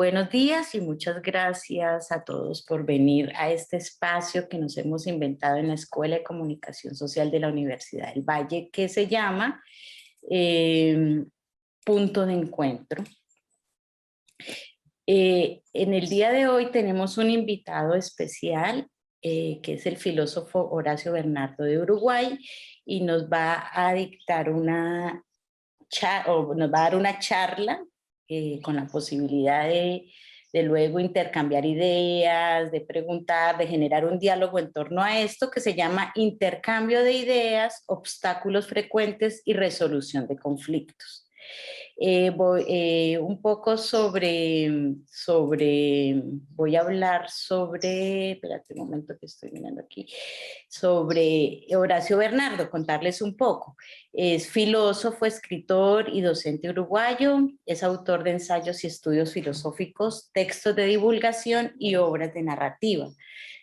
Buenos días y muchas gracias a todos por venir a este espacio que nos hemos inventado en la Escuela de Comunicación Social de la Universidad del Valle, que se llama Punto de Encuentro. En el día de hoy tenemos un invitado especial, que es el filósofo Horacio Bernardo de Uruguay, y nos va a dictar nos va a dar una charla con la posibilidad de luego intercambiar ideas, de preguntar, de generar un diálogo en torno a esto que se llama intercambio de ideas, obstáculos frecuentes y resolución de conflictos. Un poco voy a hablar sobre, espérate un momento que estoy mirando aquí, sobre Horacio Bernardo, contarles un poco. Es filósofo, escritor y docente uruguayo, es autor de ensayos y estudios filosóficos, textos de divulgación y obras de narrativa.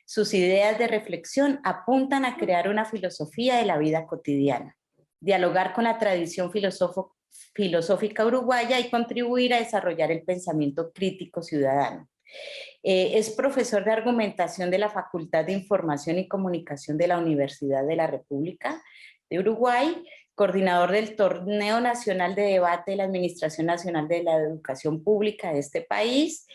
Sus ideas de reflexión apuntan a crear una filosofía de la vida cotidiana, dialogar con la tradición filosófica uruguaya y contribuir a desarrollar el pensamiento crítico ciudadano. Es profesor de argumentación de la Facultad de Información y Comunicación de la Universidad de la República de Uruguay, coordinador del Torneo Nacional de Debate de la Administración Nacional de la Educación Pública de este país.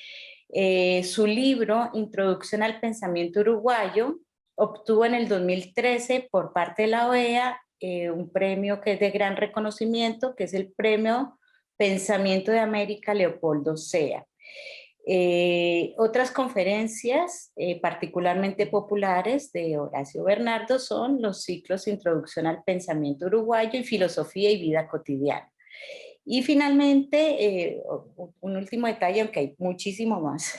Su libro, Introducción al Pensamiento Uruguayo, obtuvo en el 2013 por parte de la OEA un premio que es de gran reconocimiento, que es el Premio Pensamiento de América Leopoldo Sea. Otras conferencias particularmente populares de Horacio Bernardo son los ciclos Introducción al Pensamiento Uruguayo y Filosofía y Vida Cotidiana. Y finalmente, un último detalle, aunque hay muchísimo más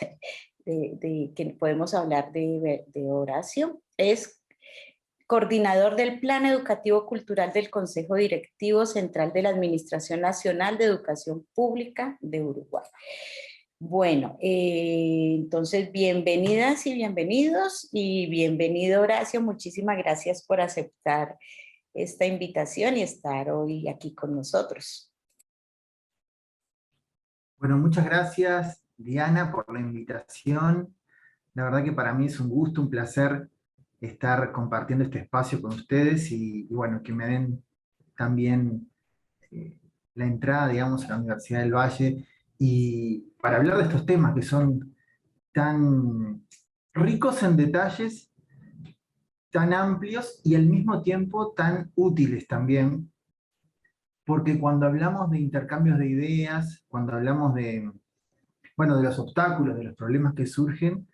que podemos hablar de Horacio, es coordinador del Plan Educativo Cultural del Consejo Directivo Central de la Administración Nacional de Educación Pública de Uruguay. Bueno, entonces bienvenidas y bienvenidos, y bienvenido Horacio, muchísimas gracias por aceptar esta invitación y estar hoy aquí con nosotros. Bueno, muchas gracias Diana por la invitación. La verdad que para mí es un gusto, un placer estar compartiendo este espacio con ustedes y bueno, que me den también la entrada, digamos, a la Universidad del Valle y para hablar de estos temas que son tan ricos en detalles, tan amplios y al mismo tiempo tan útiles también, porque cuando hablamos de intercambios de ideas, cuando hablamos de, bueno, de los obstáculos, de los problemas que surgen,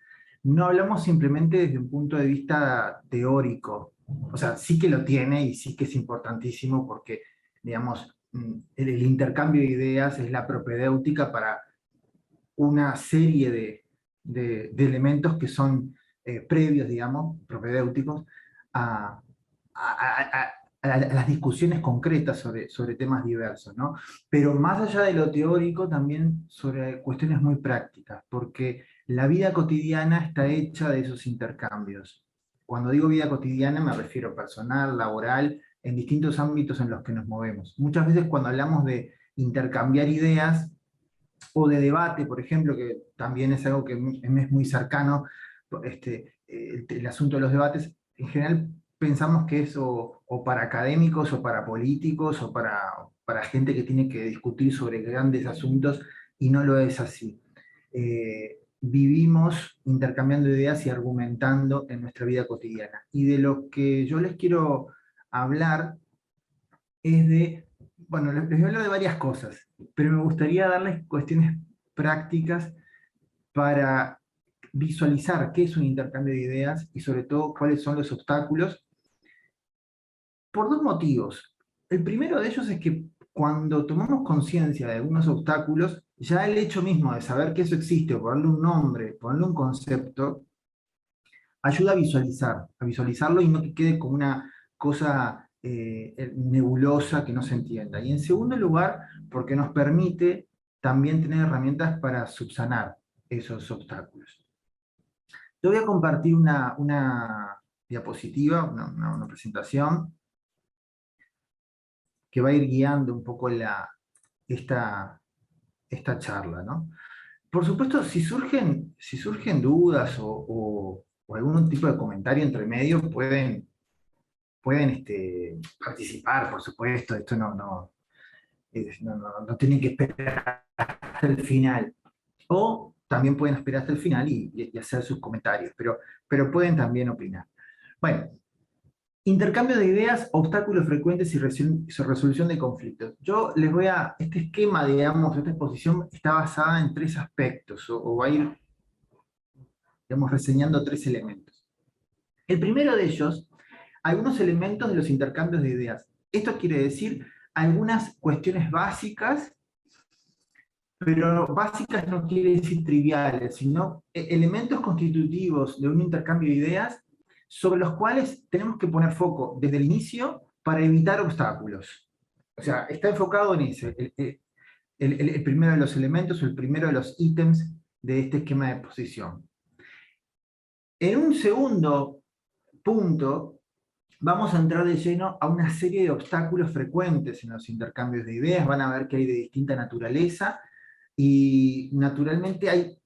no hablamos simplemente desde un punto de vista teórico. O sea, sí que lo tiene y sí que es importantísimo porque, digamos, el intercambio de ideas es la propedéutica para una serie de elementos que son previos, digamos, propedéuticos, a, a las discusiones concretas sobre temas diversos, ¿no? Pero más allá de lo teórico, también sobre cuestiones muy prácticas, porque la vida cotidiana está hecha de esos intercambios. Cuando digo vida cotidiana me refiero personal, laboral, en distintos ámbitos en los que nos movemos. Muchas veces cuando hablamos de intercambiar ideas, o de debate, por ejemplo, que también es algo que me es muy cercano, el asunto de los debates, en general pensamos que es o para académicos, o para políticos, o para gente que tiene que discutir sobre grandes asuntos, y no lo es así. Vivimos intercambiando ideas y argumentando en nuestra vida cotidiana. Y de lo que yo les quiero hablar es de, bueno, les voy a hablar de varias cosas, pero me gustaría darles cuestiones prácticas para visualizar qué es un intercambio de ideas y sobre todo cuáles son los obstáculos, por dos motivos. El primero de ellos es que cuando tomamos conciencia de algunos obstáculos, ya el hecho mismo de saber que eso existe, o ponerle un nombre, ponerle un concepto, ayuda a visualizarlo y no que quede como una cosa nebulosa que no se entienda. Y en segundo lugar, porque nos permite también tener herramientas para subsanar esos obstáculos. Te voy a compartir una diapositiva, una presentación, que va a ir guiando un poco esta charla, ¿no? por supuesto, si surgen dudas o algún tipo de comentario entre medio, pueden participar, por supuesto. Esto no tienen que esperar hasta el final. O también pueden esperar hasta el final y hacer sus comentarios, pero pueden también opinar. Bueno, intercambio de ideas, obstáculos frecuentes y resolución de conflictos. Yo les voy a, este esquema, digamos, esta exposición está basada en tres aspectos, o va a ir, digamos, reseñando tres elementos. El primero de ellos, algunos elementos de los intercambios de ideas. Esto quiere decir algunas cuestiones básicas, pero básicas no quiere decir triviales, sino elementos constitutivos de un intercambio de ideas sobre los cuales tenemos que poner foco desde el inicio para evitar obstáculos. O sea, está enfocado en ese, el primero de los elementos o el primero de los ítems de este esquema de exposición. En un segundo punto, vamos a entrar de lleno a una serie de obstáculos frecuentes en los intercambios de ideas. Van a ver que hay de distinta naturaleza y naturalmente hay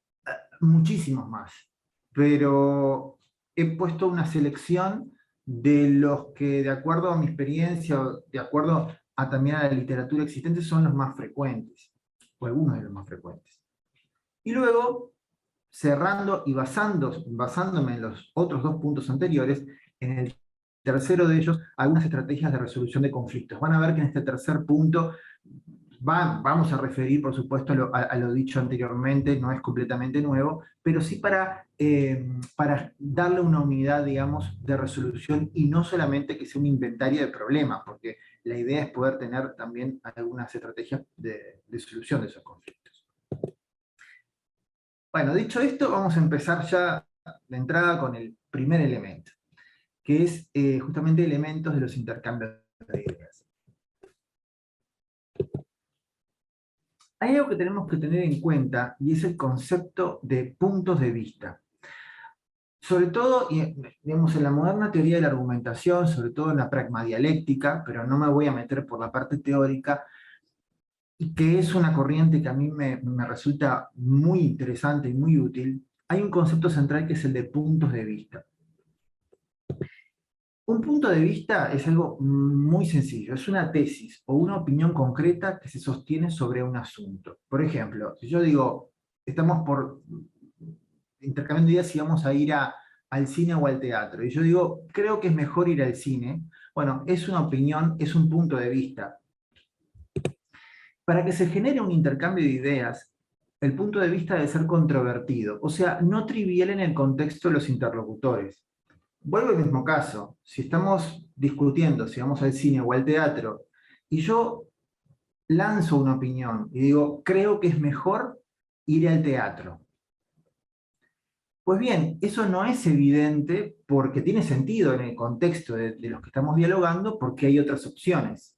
muchísimos más. Pero he puesto una selección de los que, de acuerdo a mi experiencia, de acuerdo a también a la literatura existente, son los más frecuentes, o algunos de los más frecuentes. Y luego, cerrando y basándome en los otros dos puntos anteriores, en el tercero de ellos, algunas estrategias de resolución de conflictos. Van a ver que en este tercer punto vamos a referir, por supuesto, a lo dicho anteriormente, no es completamente nuevo, pero sí para darle una unidad, digamos, de resolución y no solamente que sea un inventario de problemas, porque la idea es poder tener también algunas estrategias de solución de esos conflictos. Bueno, dicho esto, vamos a empezar ya de entrada con el primer elemento, que es justamente elementos de los intercambios de ideas. Hay algo que tenemos que tener en cuenta y es el concepto de puntos de vista. Sobre todo, digamos, en la moderna teoría de la argumentación, sobre todo en la pragmadialéctica, pero no me voy a meter por la parte teórica, y que es una corriente que a mí me resulta muy interesante y muy útil, hay un concepto central que es el de puntos de vista. Un punto de vista es algo muy sencillo, es una tesis o una opinión concreta que se sostiene sobre un asunto. Por ejemplo, si yo digo, estamos por intercambiando ideas si vamos a ir al cine o al teatro, y yo digo, creo que es mejor ir al cine, bueno, es una opinión, es un punto de vista. Para que se genere un intercambio de ideas, el punto de vista debe ser controvertido, o sea, no trivial en el contexto de los interlocutores. Vuelvo al mismo caso, si estamos discutiendo si vamos al cine o al teatro, y yo lanzo una opinión y digo, creo que es mejor ir al teatro. Pues bien, eso no es evidente porque tiene sentido en el contexto de los que estamos dialogando porque hay otras opciones.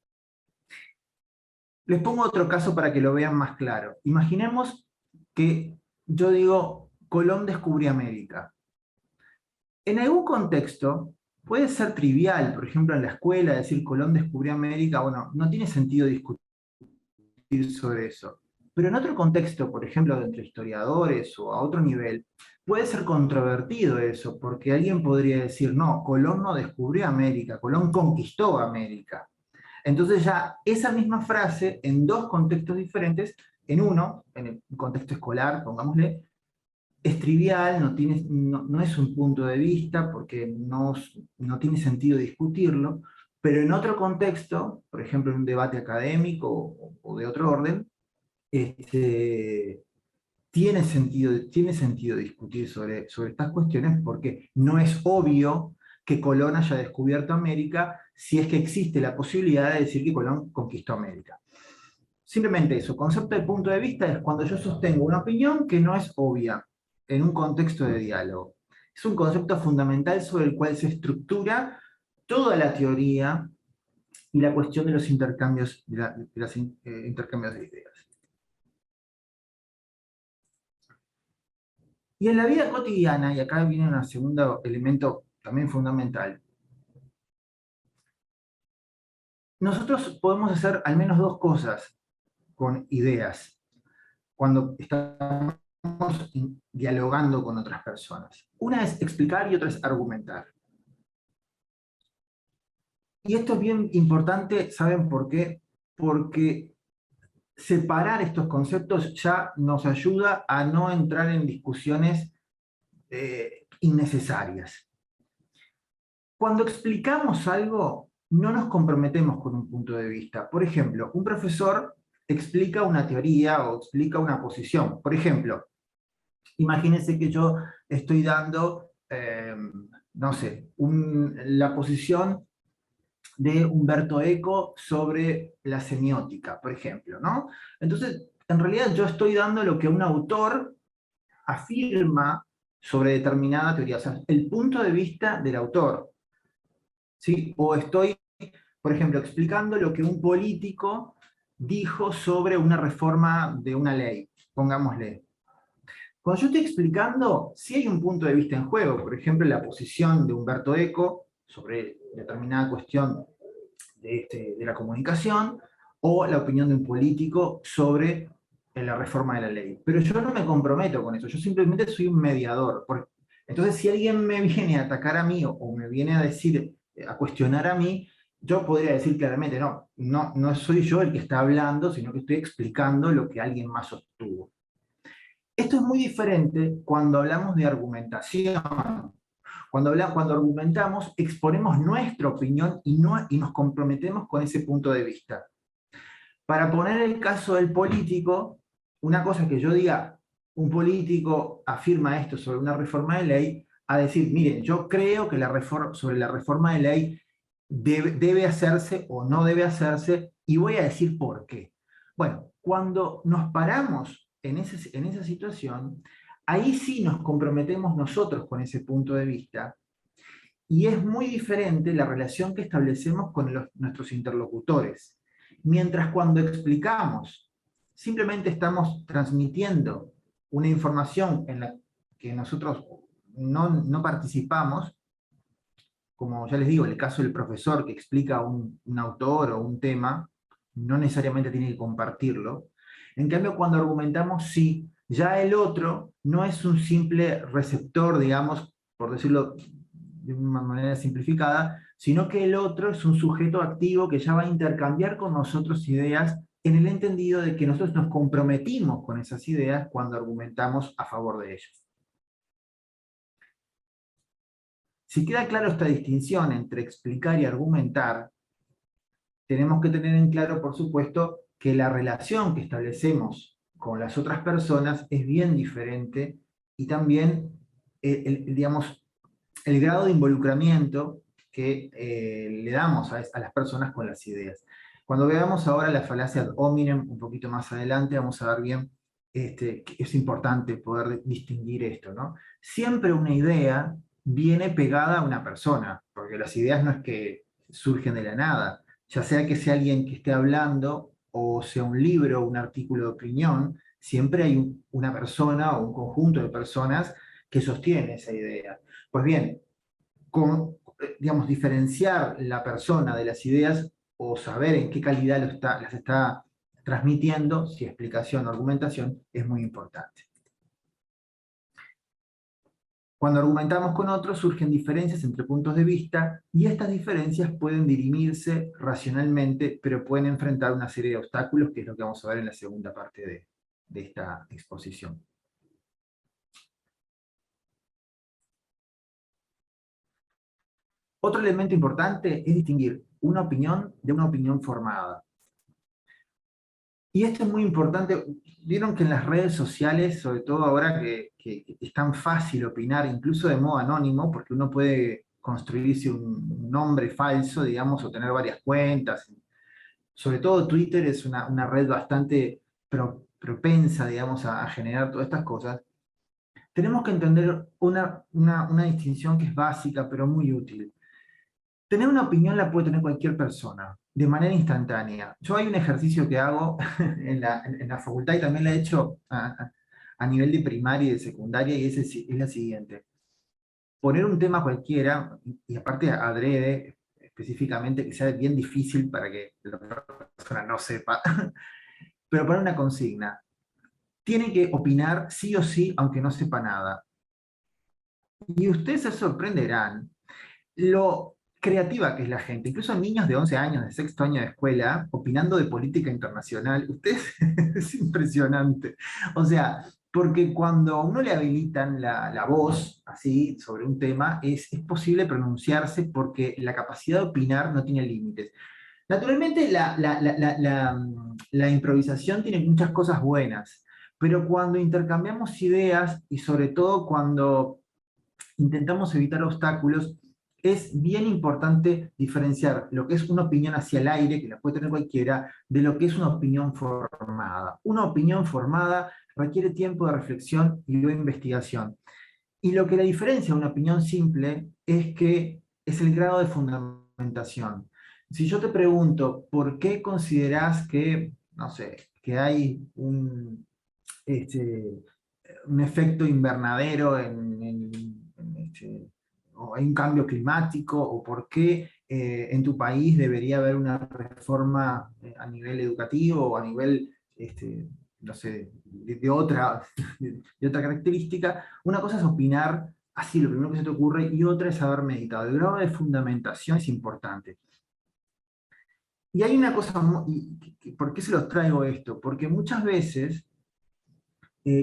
Les pongo otro caso para que lo vean más claro. Imaginemos que yo digo, Colón descubrió América. En algún contexto puede ser trivial, por ejemplo en la escuela, decir Colón descubrió América, bueno, no tiene sentido discutir sobre eso. Pero en otro contexto, por ejemplo, entre historiadores o a otro nivel, puede ser controvertido eso, porque alguien podría decir, no, Colón no descubrió América, Colón conquistó América. Entonces ya esa misma frase, en dos contextos diferentes, en uno, en el contexto escolar, pongámosle, es trivial, no es un punto de vista, porque no tiene sentido discutirlo, pero en otro contexto, por ejemplo en un debate académico o de otro orden, tiene sentido discutir sobre estas cuestiones porque no es obvio que Colón haya descubierto América si es que existe la posibilidad de decir que Colón conquistó América. Simplemente eso, concepto de punto de vista es cuando yo sostengo una opinión que no es obvia en un contexto de diálogo. Es un concepto fundamental sobre el cual se estructura toda la teoría y la cuestión de los intercambios intercambios de ideas. Y en la vida cotidiana, y acá viene un segundo elemento también fundamental, nosotros podemos hacer al menos dos cosas con ideas cuando estamos dialogando con otras personas. Una es explicar y otra es argumentar. Y esto es bien importante, ¿saben por qué? Porque separar estos conceptos ya nos ayuda a no entrar en discusiones innecesarias. Cuando explicamos algo, no nos comprometemos con un punto de vista. Por ejemplo, un profesor explica una teoría o explica una posición. Por ejemplo, imagínense que yo estoy dando, no sé, la posición de Humberto Eco sobre la semiótica, por ejemplo, ¿no? Entonces, en realidad yo estoy dando lo que un autor afirma sobre determinada teoría, o sea, el punto de vista del autor, ¿sí? O estoy, por ejemplo, explicando lo que un político dijo sobre una reforma de una ley, pongámosle. Cuando yo estoy explicando, sí hay un punto de vista en juego, por ejemplo, la posición de Humberto Eco sobre determinada cuestión de la comunicación, o la opinión de un político sobre la reforma de la ley. Pero yo no me comprometo con eso, yo simplemente soy un mediador. Entonces, si alguien me viene a atacar a mí o me viene a decir, a cuestionar a mí, yo podría decir claramente, no soy yo el que está hablando, sino que estoy explicando lo que alguien más sostuvo. Esto es muy diferente cuando hablamos de argumentación. Cuando argumentamos, exponemos nuestra opinión y nos comprometemos con ese punto de vista. Para poner el caso del político, una cosa es que yo diga, un político afirma esto sobre una reforma de ley, a decir, miren, yo creo que sobre la reforma de ley debe hacerse o no debe hacerse, y voy a decir por qué. Bueno, cuando nos paramos en esa situación, ahí sí nos comprometemos nosotros con ese punto de vista, y es muy diferente la relación que establecemos con nuestros interlocutores. Mientras cuando explicamos, simplemente estamos transmitiendo una información en la que nosotros no participamos, como ya les digo, el caso del profesor que explica un autor o un tema, no necesariamente tiene que compartirlo. En cambio, cuando argumentamos, sí, ya el otro no es un simple receptor, digamos, por decirlo de una manera simplificada, sino que el otro es un sujeto activo que ya va a intercambiar con nosotros ideas en el entendido de que nosotros nos comprometimos con esas ideas cuando argumentamos a favor de ellas. Si queda claro esta distinción entre explicar y argumentar, tenemos que tener en claro, por supuesto, que la relación que establecemos con las otras personas es bien diferente, y también, digamos, el grado de involucramiento que le damos a las personas con las ideas. Cuando veamos ahora la falacia ad hominem, un poquito más adelante, vamos a ver bien que es importante poder distinguir esto, ¿no? Siempre una idea viene pegada a una persona, porque las ideas no es que surgen de la nada, ya sea que sea alguien que esté hablando, o sea un libro o un artículo de opinión, siempre hay una persona o un conjunto de personas que sostiene esa idea. Pues bien, digamos, diferenciar la persona de las ideas o saber en qué calidad las está transmitiendo, si explicación o argumentación, es muy importante. Cuando argumentamos con otros surgen diferencias entre puntos de vista, y estas diferencias pueden dirimirse racionalmente, pero pueden enfrentar una serie de obstáculos, que es lo que vamos a ver en la segunda parte de esta exposición. Otro elemento importante es distinguir una opinión de una opinión formada. Y esto es muy importante. Vieron que en las redes sociales, sobre todo ahora que es tan fácil opinar, incluso de modo anónimo, porque uno puede construirse un nombre falso, digamos, o tener varias cuentas. Sobre todo Twitter es una red bastante propensa, digamos, a generar todas estas cosas. Tenemos que entender una distinción que es básica, pero muy útil. Tener una opinión la puede tener cualquier persona, de manera instantánea. Yo hay un ejercicio que hago en la facultad, y también lo he hecho a nivel de primaria y de secundaria, y es la siguiente. Poner un tema cualquiera, y aparte adrede, específicamente, que sea bien difícil para que la otra persona no sepa, pero poner una consigna. tiene que opinar sí o sí, aunque no sepa nada. Y ustedes se sorprenderán lo creativa que es la gente. Incluso niños de 11 años, de sexto año de escuela, opinando de política internacional. Ustedes, es impresionante. O sea, porque cuando a uno le habilitan la voz, así, sobre un tema, es posible pronunciarse porque la capacidad de opinar no tiene límites. Naturalmente, la improvisación tiene muchas cosas buenas, pero cuando intercambiamos ideas y sobre todo cuando intentamos evitar obstáculos, es bien importante diferenciar lo que es una opinión hacia el aire, que la puede tener cualquiera, de lo que es una opinión formada. Una opinión formada requiere tiempo de reflexión y de investigación. Y lo que la diferencia de una opinión simple es que es el grado de fundamentación. Si yo te pregunto, ¿por qué considerás que, no sé, que hay este, un efecto invernadero o hay un cambio climático, o por qué en tu país debería haber una reforma a nivel educativo o a nivel, no sé, de otra característica? Una cosa es opinar así, lo primero que se te ocurre, y otra es haber meditado. El grado de fundamentación es importante. Y hay una cosa, ¿por qué se los traigo esto? Porque muchas veces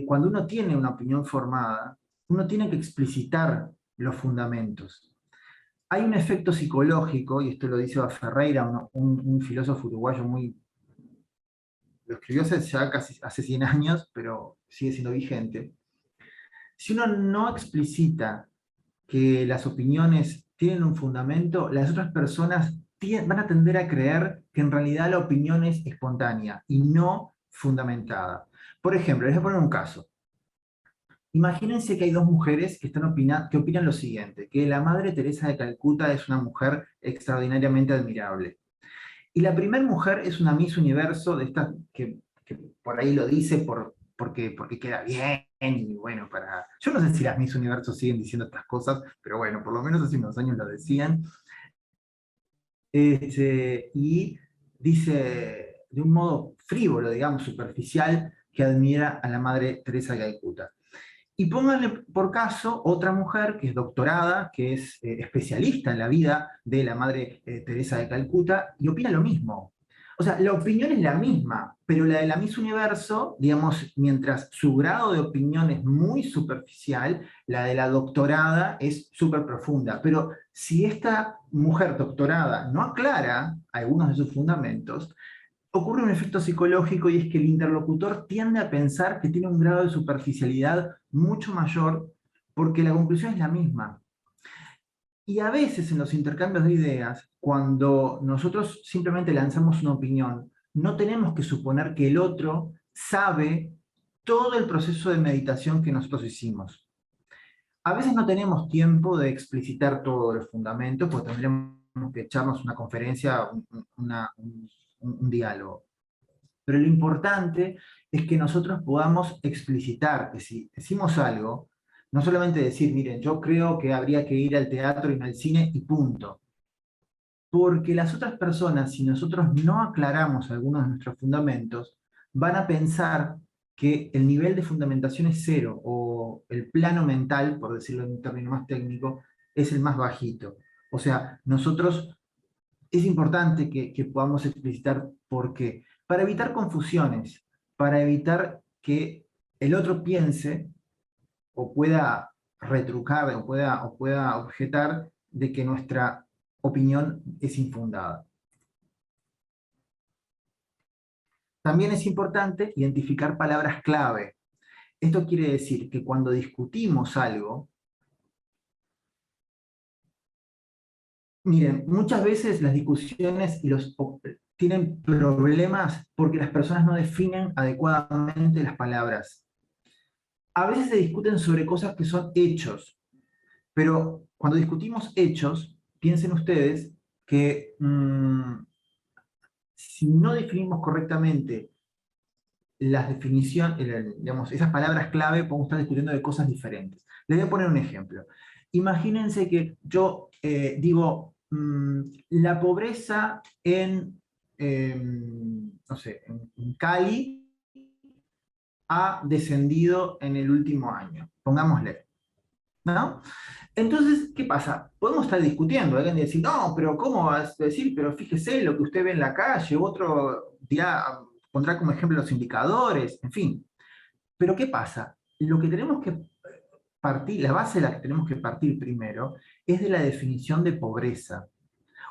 cuando uno tiene una opinión formada, uno tiene que explicitar los fundamentos. Hay un efecto psicológico, y esto lo dice Ferreira, un filósofo uruguayo lo escribió hace ya casi hace 100 años, pero sigue siendo vigente. Si uno no explicita que las opiniones tienen un fundamento, las otras personas van a tender a creer que en realidad la opinión es espontánea y no fundamentada. Por ejemplo, les voy a poner un caso. Imagínense que hay dos mujeres que opinan lo siguiente, que la Madre Teresa de Calcuta es una mujer extraordinariamente admirable. Y la primera mujer es una Miss Universo, de estas que por ahí lo dice porque queda bien, y bueno, yo no sé si las Miss Universo siguen diciendo estas cosas, pero bueno, por lo menos hace unos años lo decían. Y dice de un modo frívolo, digamos, superficial, que admira a la Madre Teresa de Calcuta. Y pónganle por caso otra mujer que es doctorada, que es especialista en la vida de la Madre Teresa de Calcuta, y opina lo mismo. O sea, la opinión es la misma, pero la de la Miss Universo, digamos, mientras su grado de opinión es muy superficial, la de la doctorada es súper profunda. Pero si esta mujer doctorada no aclara algunos de sus fundamentos, ocurre un efecto psicológico, y es que el interlocutor tiende a pensar que tiene un grado de superficialidad mucho mayor porque la conclusión es la misma. Y a veces en los intercambios de ideas, cuando nosotros simplemente lanzamos una opinión, no tenemos que suponer que el otro sabe todo el proceso de meditación que nosotros hicimos. A veces no tenemos tiempo de explicitar todos los fundamentos, porque tendremos que echarnos una conferencia, un diálogo. Pero lo importante es que nosotros podamos explicitar que si decimos algo, no solamente decir, miren, yo creo que habría que ir al teatro y no al cine y punto. Porque las otras personas, si nosotros no aclaramos algunos de nuestros fundamentos, van a pensar que el nivel de fundamentación es cero, o el plano mental, por decirlo en un término más técnico, es el más bajito. O sea, nosotros es importante que podamos explicitar por qué. Para evitar confusiones, para evitar que el otro piense o pueda retrucar o pueda objetar de que nuestra opinión es infundada. También es importante identificar palabras clave. Esto quiere decir que cuando discutimos algo, miren, muchas veces las discusiones tienen problemas porque las personas no definen adecuadamente las palabras. A veces se discuten sobre cosas que son hechos, pero cuando discutimos hechos, piensen ustedes que si no definimos correctamente las definiciones, digamos, esas palabras clave, podemos estar discutiendo de cosas diferentes. Les voy a poner un ejemplo. Imagínense que yo digo, la pobreza no sé, en Cali ha descendido en el último año, pongámosle, ¿no? Entonces, ¿qué pasa? Podemos estar discutiendo, alguien decir, no, pero ¿cómo vas a decir? Pero fíjese lo que usted ve en la calle, otro dirá, pondrá como ejemplo los indicadores, en fin. Pero ¿qué pasa? Lo que tenemos que partir, la base de la que tenemos que partir primero, es de la definición de pobreza.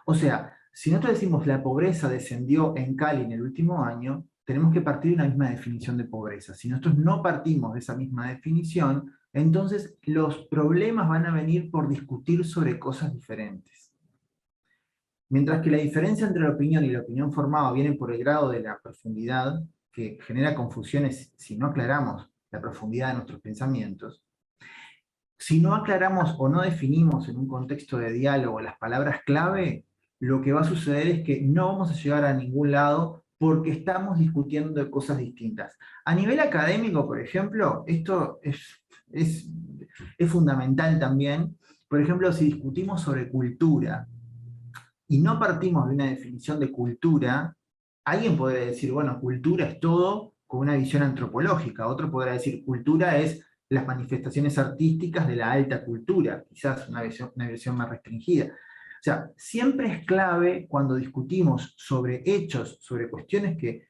O sea, si nosotros decimos la pobreza descendió en Cali en el último año, tenemos que partir de una misma definición de pobreza. Si nosotros no partimos de esa misma definición, entonces los problemas van a venir por discutir sobre cosas diferentes. Mientras que la diferencia entre la opinión y la opinión formada viene por el grado de la profundidad, que genera confusiones si no aclaramos la profundidad de nuestros pensamientos, si no aclaramos o no definimos en un contexto de diálogo las palabras clave, lo que va a suceder es que no vamos a llegar a ningún lado porque estamos discutiendo de cosas distintas. A nivel académico, por ejemplo, esto es, es fundamental también. Por ejemplo, si discutimos sobre cultura y no partimos de una definición de cultura, alguien podría decir, bueno, cultura es todo con una visión antropológica. Otro podrá decir, cultura es las manifestaciones artísticas de la alta cultura, quizás una versión más restringida. O sea, siempre es clave cuando discutimos sobre hechos, sobre cuestiones que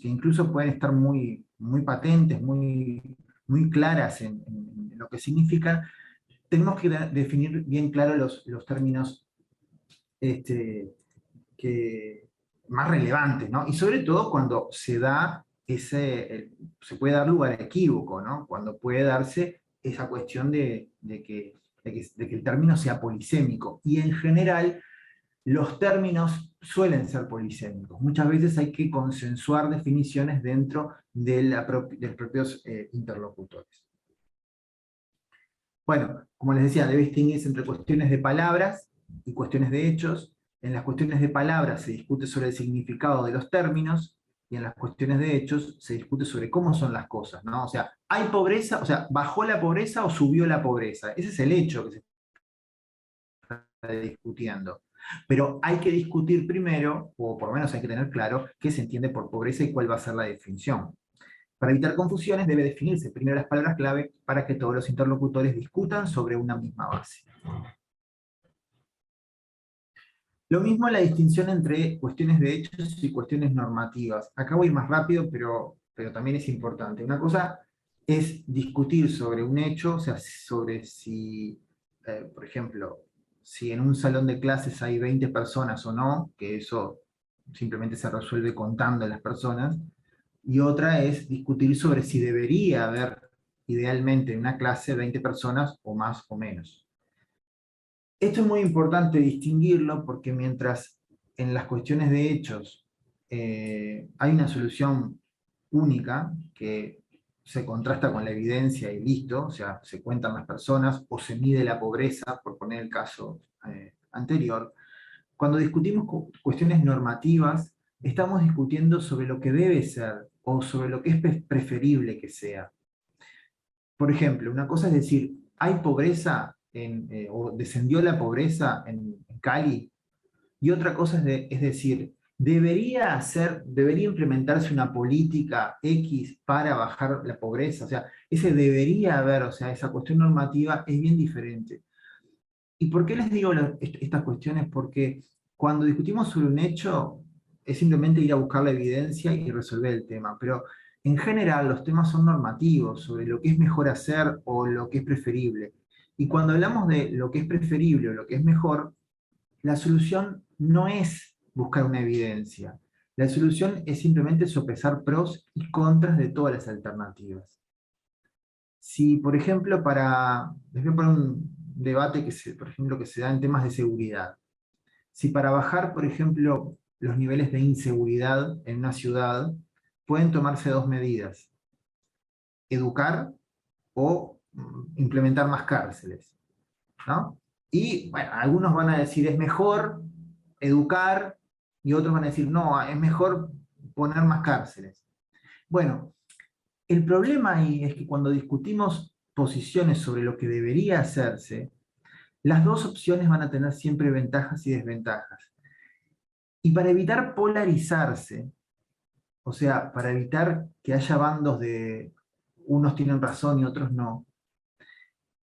incluso pueden estar muy patentes, muy claras en lo que significan, tenemos que definir bien claro los términos este, más relevantes, ¿no? Y sobre todo cuando se puede dar lugar a equívoco, ¿no? Cuando puede darse esa cuestión de que el término sea polisémico. Y en general, los términos suelen ser polisémicos. Muchas veces hay que consensuar definiciones dentro de los propios interlocutores. Bueno, como les decía, debe distinguirse entre cuestiones de palabras y cuestiones de hechos. En las cuestiones de palabras se discute sobre el significado de los términos, y en las cuestiones de hechos se discute sobre cómo son las cosas, ¿no? O sea, ¿hay pobreza? O sea, ¿bajó la pobreza o subió la pobreza? Ese es el hecho que se está discutiendo. Pero hay que discutir primero, o por lo menos hay que tener claro, qué se entiende por pobreza y cuál va a ser la definición. Para evitar confusiones debe definirse primero las palabras clave para que todos los interlocutores discutan sobre una misma base. Lo mismo la distinción entre cuestiones de hechos y cuestiones normativas. Acá voy más rápido, pero también es importante. Una cosa es discutir sobre un hecho, o sea, sobre si, por ejemplo, si en un salón de clases hay 20 personas o no, que eso simplemente se resuelve contando a las personas, y otra es discutir sobre si debería haber idealmente en una clase 20 personas o más o menos. Esto es muy importante distinguirlo porque mientras en las cuestiones de hechos hay una solución única que se contrasta con la evidencia y listo, o sea, se cuentan las personas o se mide la pobreza, por poner el caso anterior, cuando discutimos cuestiones normativas, estamos discutiendo sobre lo que debe ser o sobre lo que es preferible que sea. Por ejemplo, una cosa es decir, ¿hay pobreza o descendió la pobreza en Cali? Y otra cosa es decir, ¿debería implementarse una política X para bajar la pobreza? O sea, ese debería haber, o sea, esa cuestión normativa es bien diferente. ¿Y por qué les digo estas cuestiones? Porque cuando discutimos sobre un hecho, es simplemente ir a buscar la evidencia y resolver el tema. Pero en general los temas son normativos, sobre lo que es mejor hacer o lo que es preferible. Y cuando hablamos de lo que es preferible o lo que es mejor, la solución no es buscar una evidencia. La solución es simplemente sopesar pros y contras de todas las alternativas. Si, por ejemplo, les voy a poner un debate por ejemplo, que se da en temas de seguridad. Si para bajar, por ejemplo, los niveles de inseguridad en una ciudad, pueden tomarse dos medidas: educar o implementar más cárceles, ¿no? Y, bueno, algunos van a decir es mejor educar, y otros van a decir no, es mejor poner más cárceles. Bueno, el problema ahí es que cuando discutimos posiciones sobre lo que debería hacerse, las dos opciones van a tener siempre ventajas y desventajas. Y para evitar polarizarse, O sea, para evitar que haya bandos de unos tienen razón y otros no,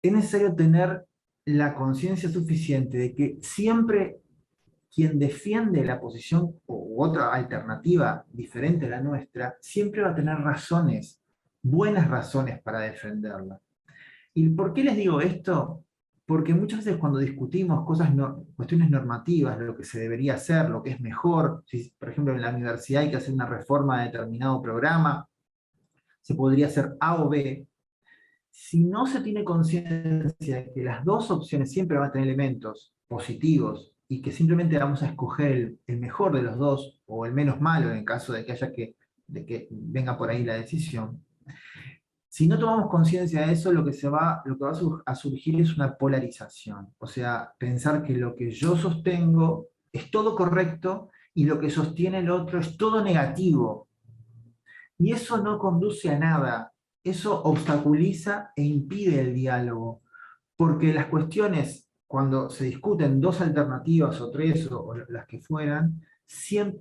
es necesario tener la conciencia suficiente de que siempre quien defiende la posición u otra alternativa diferente a la nuestra, siempre va a tener razones, buenas razones para defenderla. ¿Y por qué les digo esto? Porque muchas veces cuando discutimos cuestiones normativas, lo que se debería hacer, lo que es mejor, si por ejemplo en la universidad hay que hacer una reforma de determinado programa, se podría hacer A o B. Si no se tiene conciencia de que las dos opciones siempre van a tener elementos positivos y que simplemente vamos a escoger el mejor de los dos o el menos malo en el caso de que de que venga por ahí la decisión, si no tomamos conciencia de eso, lo que va a surgir es una polarización. O sea, pensar que lo que yo sostengo es todo correcto y lo que sostiene el otro es todo negativo. Y eso no conduce a nada. Eso obstaculiza e impide el diálogo. Porque las cuestiones, cuando se discuten dos alternativas o tres o las que fueran,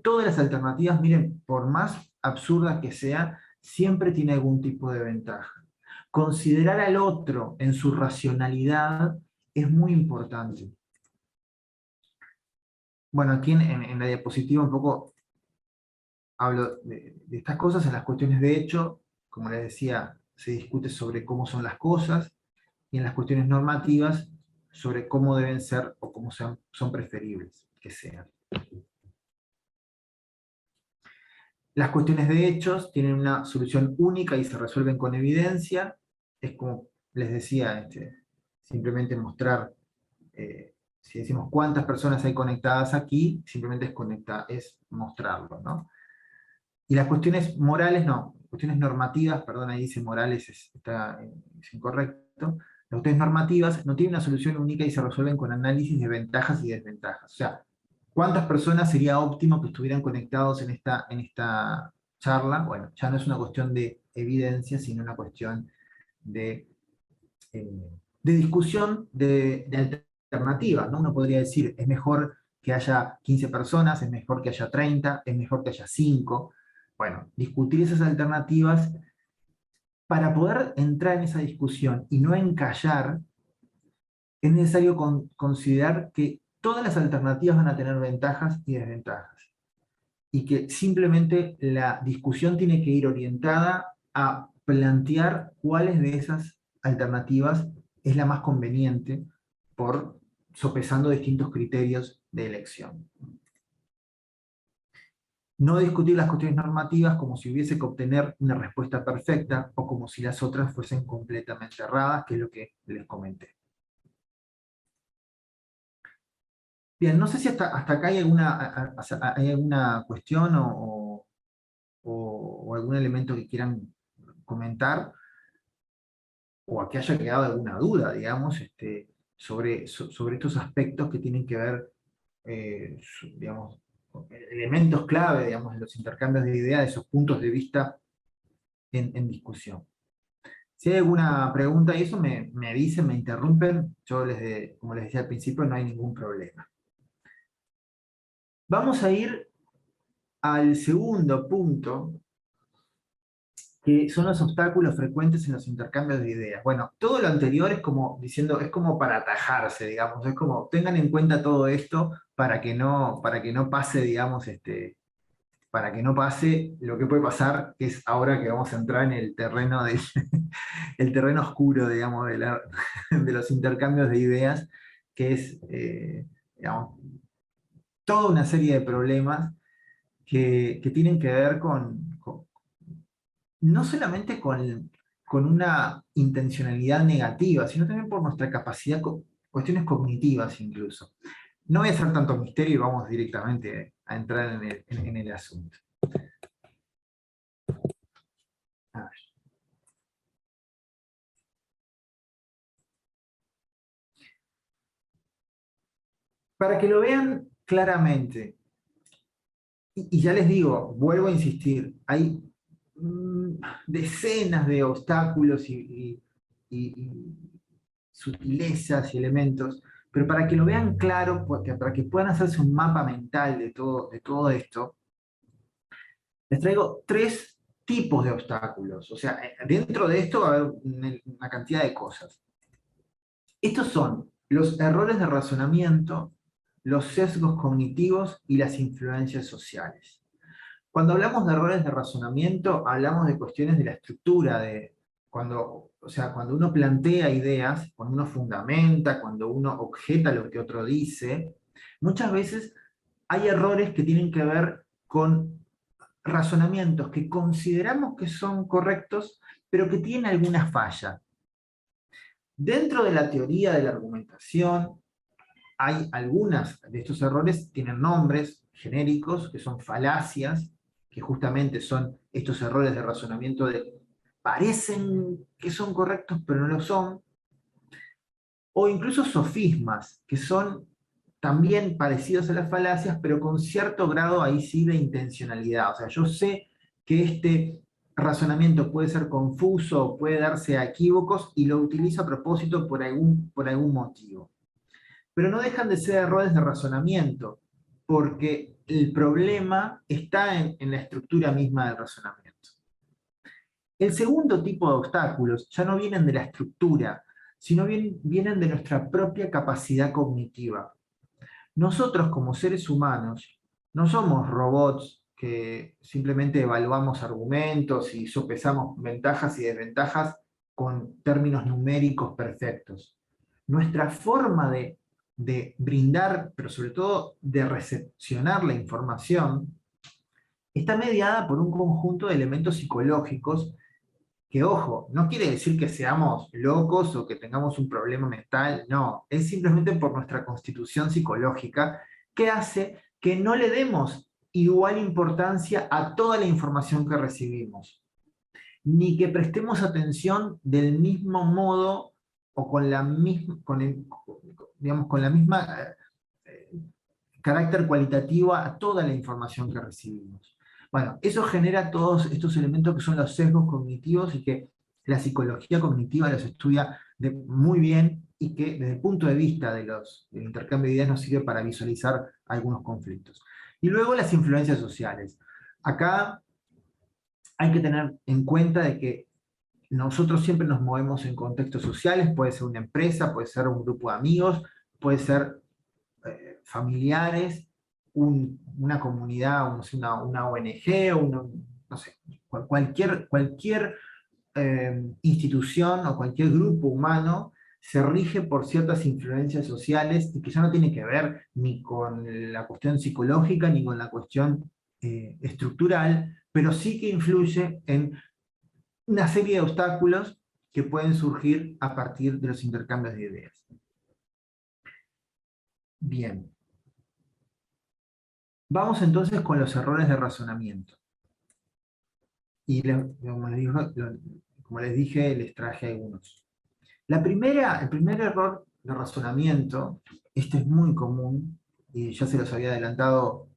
todas las alternativas, miren, por más absurdas que sean, siempre tiene algún tipo de ventaja. Considerar al otro en su racionalidad es muy importante. Bueno, aquí en la diapositiva un poco hablo de estas cosas. En las cuestiones de hecho, como les decía, se discute sobre cómo son las cosas, y en las cuestiones normativas sobre cómo deben ser o cómo son preferibles que sean. Las cuestiones de hechos tienen una solución única y se resuelven con evidencia. Es como les decía, simplemente mostrar, si decimos cuántas personas hay conectadas aquí, simplemente es mostrarlo, ¿no? Y las cuestiones morales, no, cuestiones normativas, perdón, ahí dice morales, es incorrecto. Las cuestiones normativas no tienen una solución única y se resuelven con análisis de ventajas y desventajas. O sea, ¿cuántas personas sería óptimo que estuvieran conectados en esta charla? Bueno, ya no es una cuestión de evidencia, sino una cuestión de, de discusión de alternativas, ¿no? Uno podría decir, es mejor que haya 15 personas, es mejor que haya 30, es mejor que haya 5. Bueno, discutir esas alternativas para poder entrar en esa discusión y no encallar, es necesario considerar que todas las alternativas van a tener ventajas y desventajas. Y que simplemente la discusión tiene que ir orientada a plantear cuáles de esas alternativas es la más conveniente por sopesando distintos criterios de elección. No discutir las cuestiones normativas como si hubiese que obtener una respuesta perfecta o como si las otras fuesen completamente erradas, que es lo que les comenté. Bien, no sé si hasta acá hay alguna cuestión o algún elemento que quieran comentar, o a que haya quedado alguna duda, digamos, sobre estos aspectos que tienen que ver, digamos, elementos clave, digamos, en los intercambios de ideas, esos puntos de vista en discusión. Si hay alguna pregunta y eso, me dicen, me interrumpen, yo como les decía al principio, no hay ningún problema. Vamos a ir al segundo punto, que son los obstáculos frecuentes en los intercambios de ideas. Bueno, todo lo anterior es como diciendo, es como para atajarse, digamos, es como tengan en cuenta todo esto para que no pase, digamos, para que no pase lo que puede pasar, que es ahora que vamos a entrar en el terreno el terreno oscuro, digamos, de los intercambios de ideas, que es, digamos, toda una serie de problemas que tienen que ver no solamente con una intencionalidad negativa, sino también por nuestra capacidad, cuestiones cognitivas incluso. No voy a hacer tanto misterio y vamos directamente a entrar en el asunto. A ver. Para que lo vean claramente, y ya les digo, vuelvo a insistir, hay decenas de obstáculos y sutilezas y elementos, pero para que lo vean claro, para que puedan hacerse un mapa mental de todo esto, les traigo tres tipos de obstáculos. O sea, dentro de esto va a haber una cantidad de cosas. Estos son los errores de razonamiento, los sesgos cognitivos y las influencias sociales. Cuando hablamos de errores de razonamiento, hablamos de cuestiones de la estructura, o sea, cuando uno plantea ideas, cuando uno fundamenta, cuando uno objeta lo que otro dice, muchas veces hay errores que tienen que ver con razonamientos que consideramos que son correctos, pero que tienen alguna falla. Dentro de la teoría de la argumentación, hay algunas de estos errores, tienen nombres genéricos, que son falacias, que justamente son estos errores de razonamiento de parecen que son correctos, pero no lo son, o incluso sofismas, que son también parecidos a las falacias, pero con cierto grado ahí sí de intencionalidad. O sea, yo sé que este razonamiento puede ser confuso, puede darse a equívocos, y lo utilizo a propósito por algún motivo. Pero no dejan de ser errores de razonamiento, porque el problema está en la estructura misma del razonamiento. El segundo tipo de obstáculos ya no vienen de la estructura, sino vienen de nuestra propia capacidad cognitiva. Nosotros como seres humanos no somos robots que simplemente evaluamos argumentos y sopesamos ventajas y desventajas con términos numéricos perfectos. Nuestra forma de brindar, pero sobre todo de recepcionar la información, está mediada por un conjunto de elementos psicológicos que, ojo, no quiere decir que seamos locos o que tengamos un problema mental, no, es simplemente por nuestra constitución psicológica que hace que no le demos igual importancia a toda la información que recibimos, ni que prestemos atención del mismo modo o con la misma, digamos, con la misma carácter cualitativo a toda la información que recibimos. Bueno, eso genera todos estos elementos que son los sesgos cognitivos y que la psicología cognitiva los estudia muy bien y que desde el punto de vista del intercambio de ideas nos sirve para visualizar algunos conflictos. Y luego las influencias sociales. Acá hay que tener en cuenta de que nosotros siempre nos movemos en contextos sociales, puede ser una empresa, puede ser un grupo de amigos, puede ser familiares, una comunidad, una ONG, no sé, cualquier institución o cualquier grupo humano se rige por ciertas influencias sociales y que ya no tiene que ver ni con la cuestión psicológica ni con la cuestión estructural, pero sí que influye en una serie de obstáculos que pueden surgir a partir de los intercambios de ideas. Bien. Vamos entonces con los errores de razonamiento. Y como les dije, les traje algunos. El primer error de razonamiento, este es muy común, y ya se los había adelantado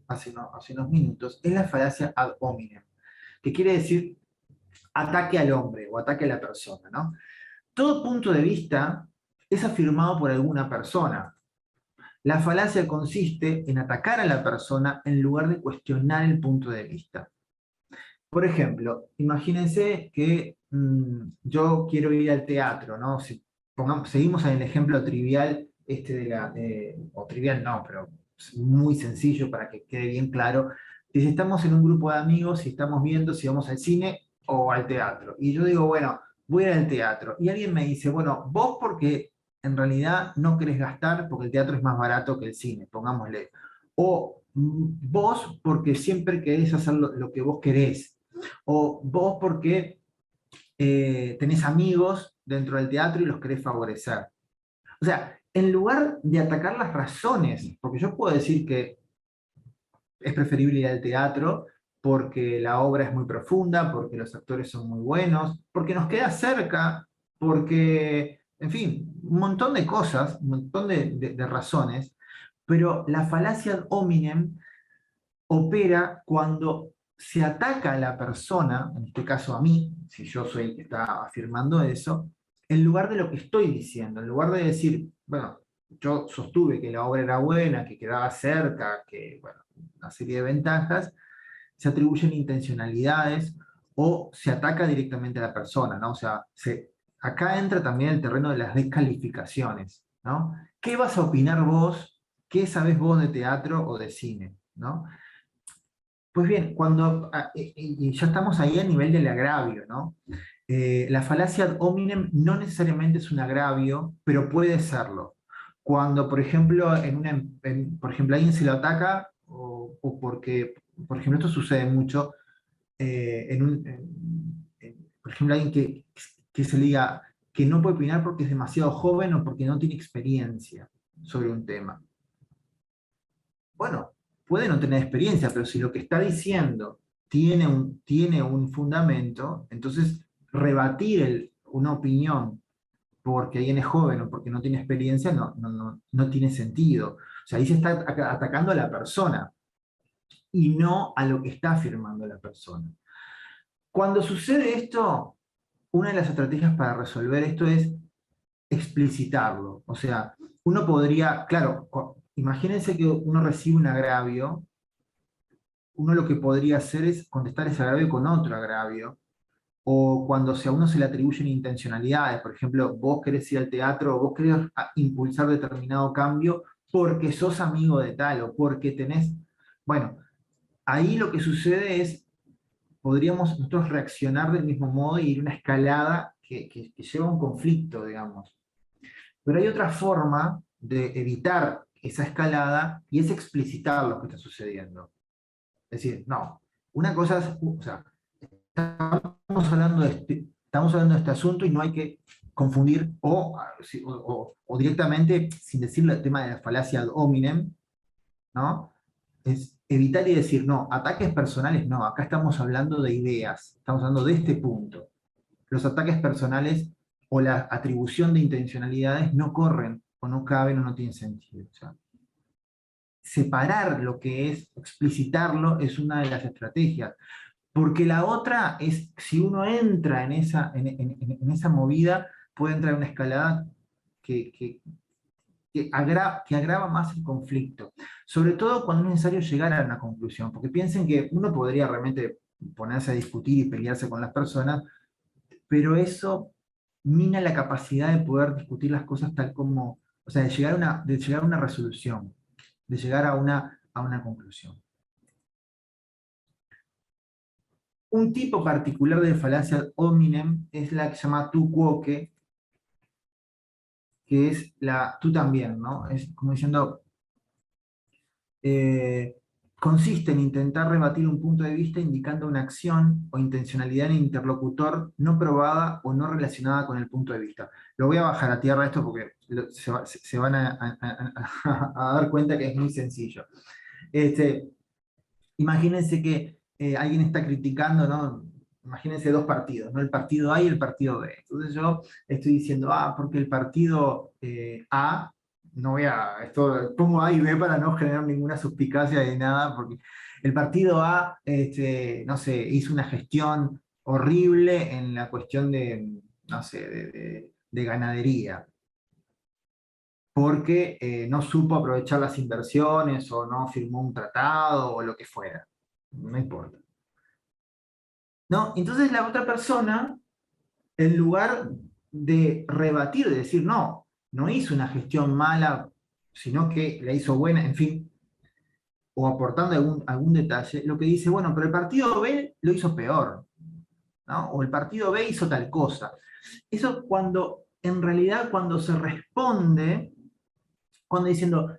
hace unos minutos, es la falacia ad hominem, que quiere decir ataque al hombre o ataque a la persona, ¿no? Todo punto de vista es afirmado por alguna persona. La falacia consiste en atacar a la persona en lugar de cuestionar el punto de vista. Por ejemplo, imagínense que yo quiero ir al teatro, ¿no? Si seguimos en el ejemplo trivial, o trivial no, pero es muy sencillo para que quede bien claro. Si estamos en un grupo de amigos y estamos viendo si vamos al cine o al teatro. Y yo digo, bueno, voy a ir al teatro. Y alguien me dice, bueno, vos porque en realidad no querés gastar porque el teatro es más barato que el cine, pongámosle. O vos porque siempre querés hacer lo que vos querés. O vos porque tenés amigos dentro del teatro y los querés favorecer. O sea, en lugar de atacar las razones, porque yo puedo decir que es preferible ir al teatro porque la obra es muy profunda, porque los actores son muy buenos, porque nos queda cerca, porque, en fin, un montón de cosas, un montón de razones, pero la falacia ad hominem opera cuando se ataca a la persona, en este caso a mí, si yo soy el que está afirmando eso, en lugar de lo que estoy diciendo, en lugar de decir, bueno, yo sostuve que la obra era buena, que quedaba cerca, que, bueno, una serie de ventajas, se atribuyen intencionalidades o se ataca directamente a la persona, ¿no? O sea, acá entra también el terreno de las descalificaciones, ¿no? ¿Qué vas a opinar vos? ¿Qué sabés vos de teatro o de cine? ¿No? Pues bien, y ya estamos ahí a nivel del agravio, ¿no? La falacia ad hominem no necesariamente es un agravio, pero puede serlo. Cuando, por ejemplo, por ejemplo, alguien se lo ataca, o porque, por ejemplo, esto sucede mucho, por ejemplo, alguien que se le diga que no puede opinar porque es demasiado joven o porque no tiene experiencia sobre un tema. Bueno, puede no tener experiencia, pero si lo que está diciendo tiene un fundamento, entonces rebatir una opinión porque alguien es joven o porque no tiene experiencia no tiene sentido. O sea, ahí se está atacando a la persona y no a lo que está afirmando la persona. Cuando sucede esto, una de las estrategias para resolver esto es explicitarlo. O sea, uno podría, claro, imagínense que uno recibe un agravio, uno lo que podría hacer es contestar ese agravio con otro agravio, o cuando a uno se le atribuyen intencionalidades, por ejemplo, vos querés ir al teatro, o vos querés impulsar determinado cambio porque sos amigo de tal, o porque tenés, bueno, ahí lo que sucede es, podríamos nosotros reaccionar del mismo modo y ir a una escalada que lleva a un conflicto, digamos. Pero hay otra forma de evitar esa escalada y es explicitar lo que está sucediendo. Es decir, no, una cosa es, o sea, estamos hablando de este asunto y no hay que confundir o directamente, sin decir el tema de la falacia ad hominem, ¿no? Es evitar y decir, no, ataques personales no, acá estamos hablando de ideas, estamos hablando de este punto. Los ataques personales o la atribución de intencionalidades no corren o no caben o no tienen sentido. O sea, separar lo que es, explicitarlo, es una de las estrategias. Porque la otra es, si uno entra en esa movida, puede entrar en una escalada que agrava más el conflicto. Sobre todo cuando es necesario llegar a una conclusión. Porque piensen que uno podría realmente ponerse a discutir y pelearse con las personas, pero eso mina la capacidad de poder discutir las cosas tal como, o sea, de llegar a una resolución, de llegar a una conclusión. Un tipo particular de falacia ad hominem es la que se llama tu quoque, que es la tú también, ¿no? Es como diciendo, eh, consiste en intentar rebatir un punto de vista indicando una acción o intencionalidad en el interlocutor no probada o no relacionada con el punto de vista. Lo voy a bajar a tierra esto porque se van a dar cuenta que es muy sencillo. Imagínense que alguien está criticando, ¿no? Imagínense dos partidos, ¿no? El partido A y el partido B. Entonces yo estoy diciendo, porque el partido A, no voy a, esto pongo A y B para no generar ninguna suspicacia de nada, porque el partido A, no sé, hizo una gestión horrible en la cuestión de, no sé, de ganadería porque no supo aprovechar las inversiones o no firmó un tratado o lo que fuera. No importa. ¿No? Entonces la otra persona, en lugar de rebatir, de decir, no, no hizo una gestión mala, sino que la hizo buena, en fin, o aportando algún detalle, lo que dice, bueno, pero el partido B lo hizo peor, ¿no? O el partido B hizo tal cosa. Eso en realidad, cuando se responde, cuando diciendo,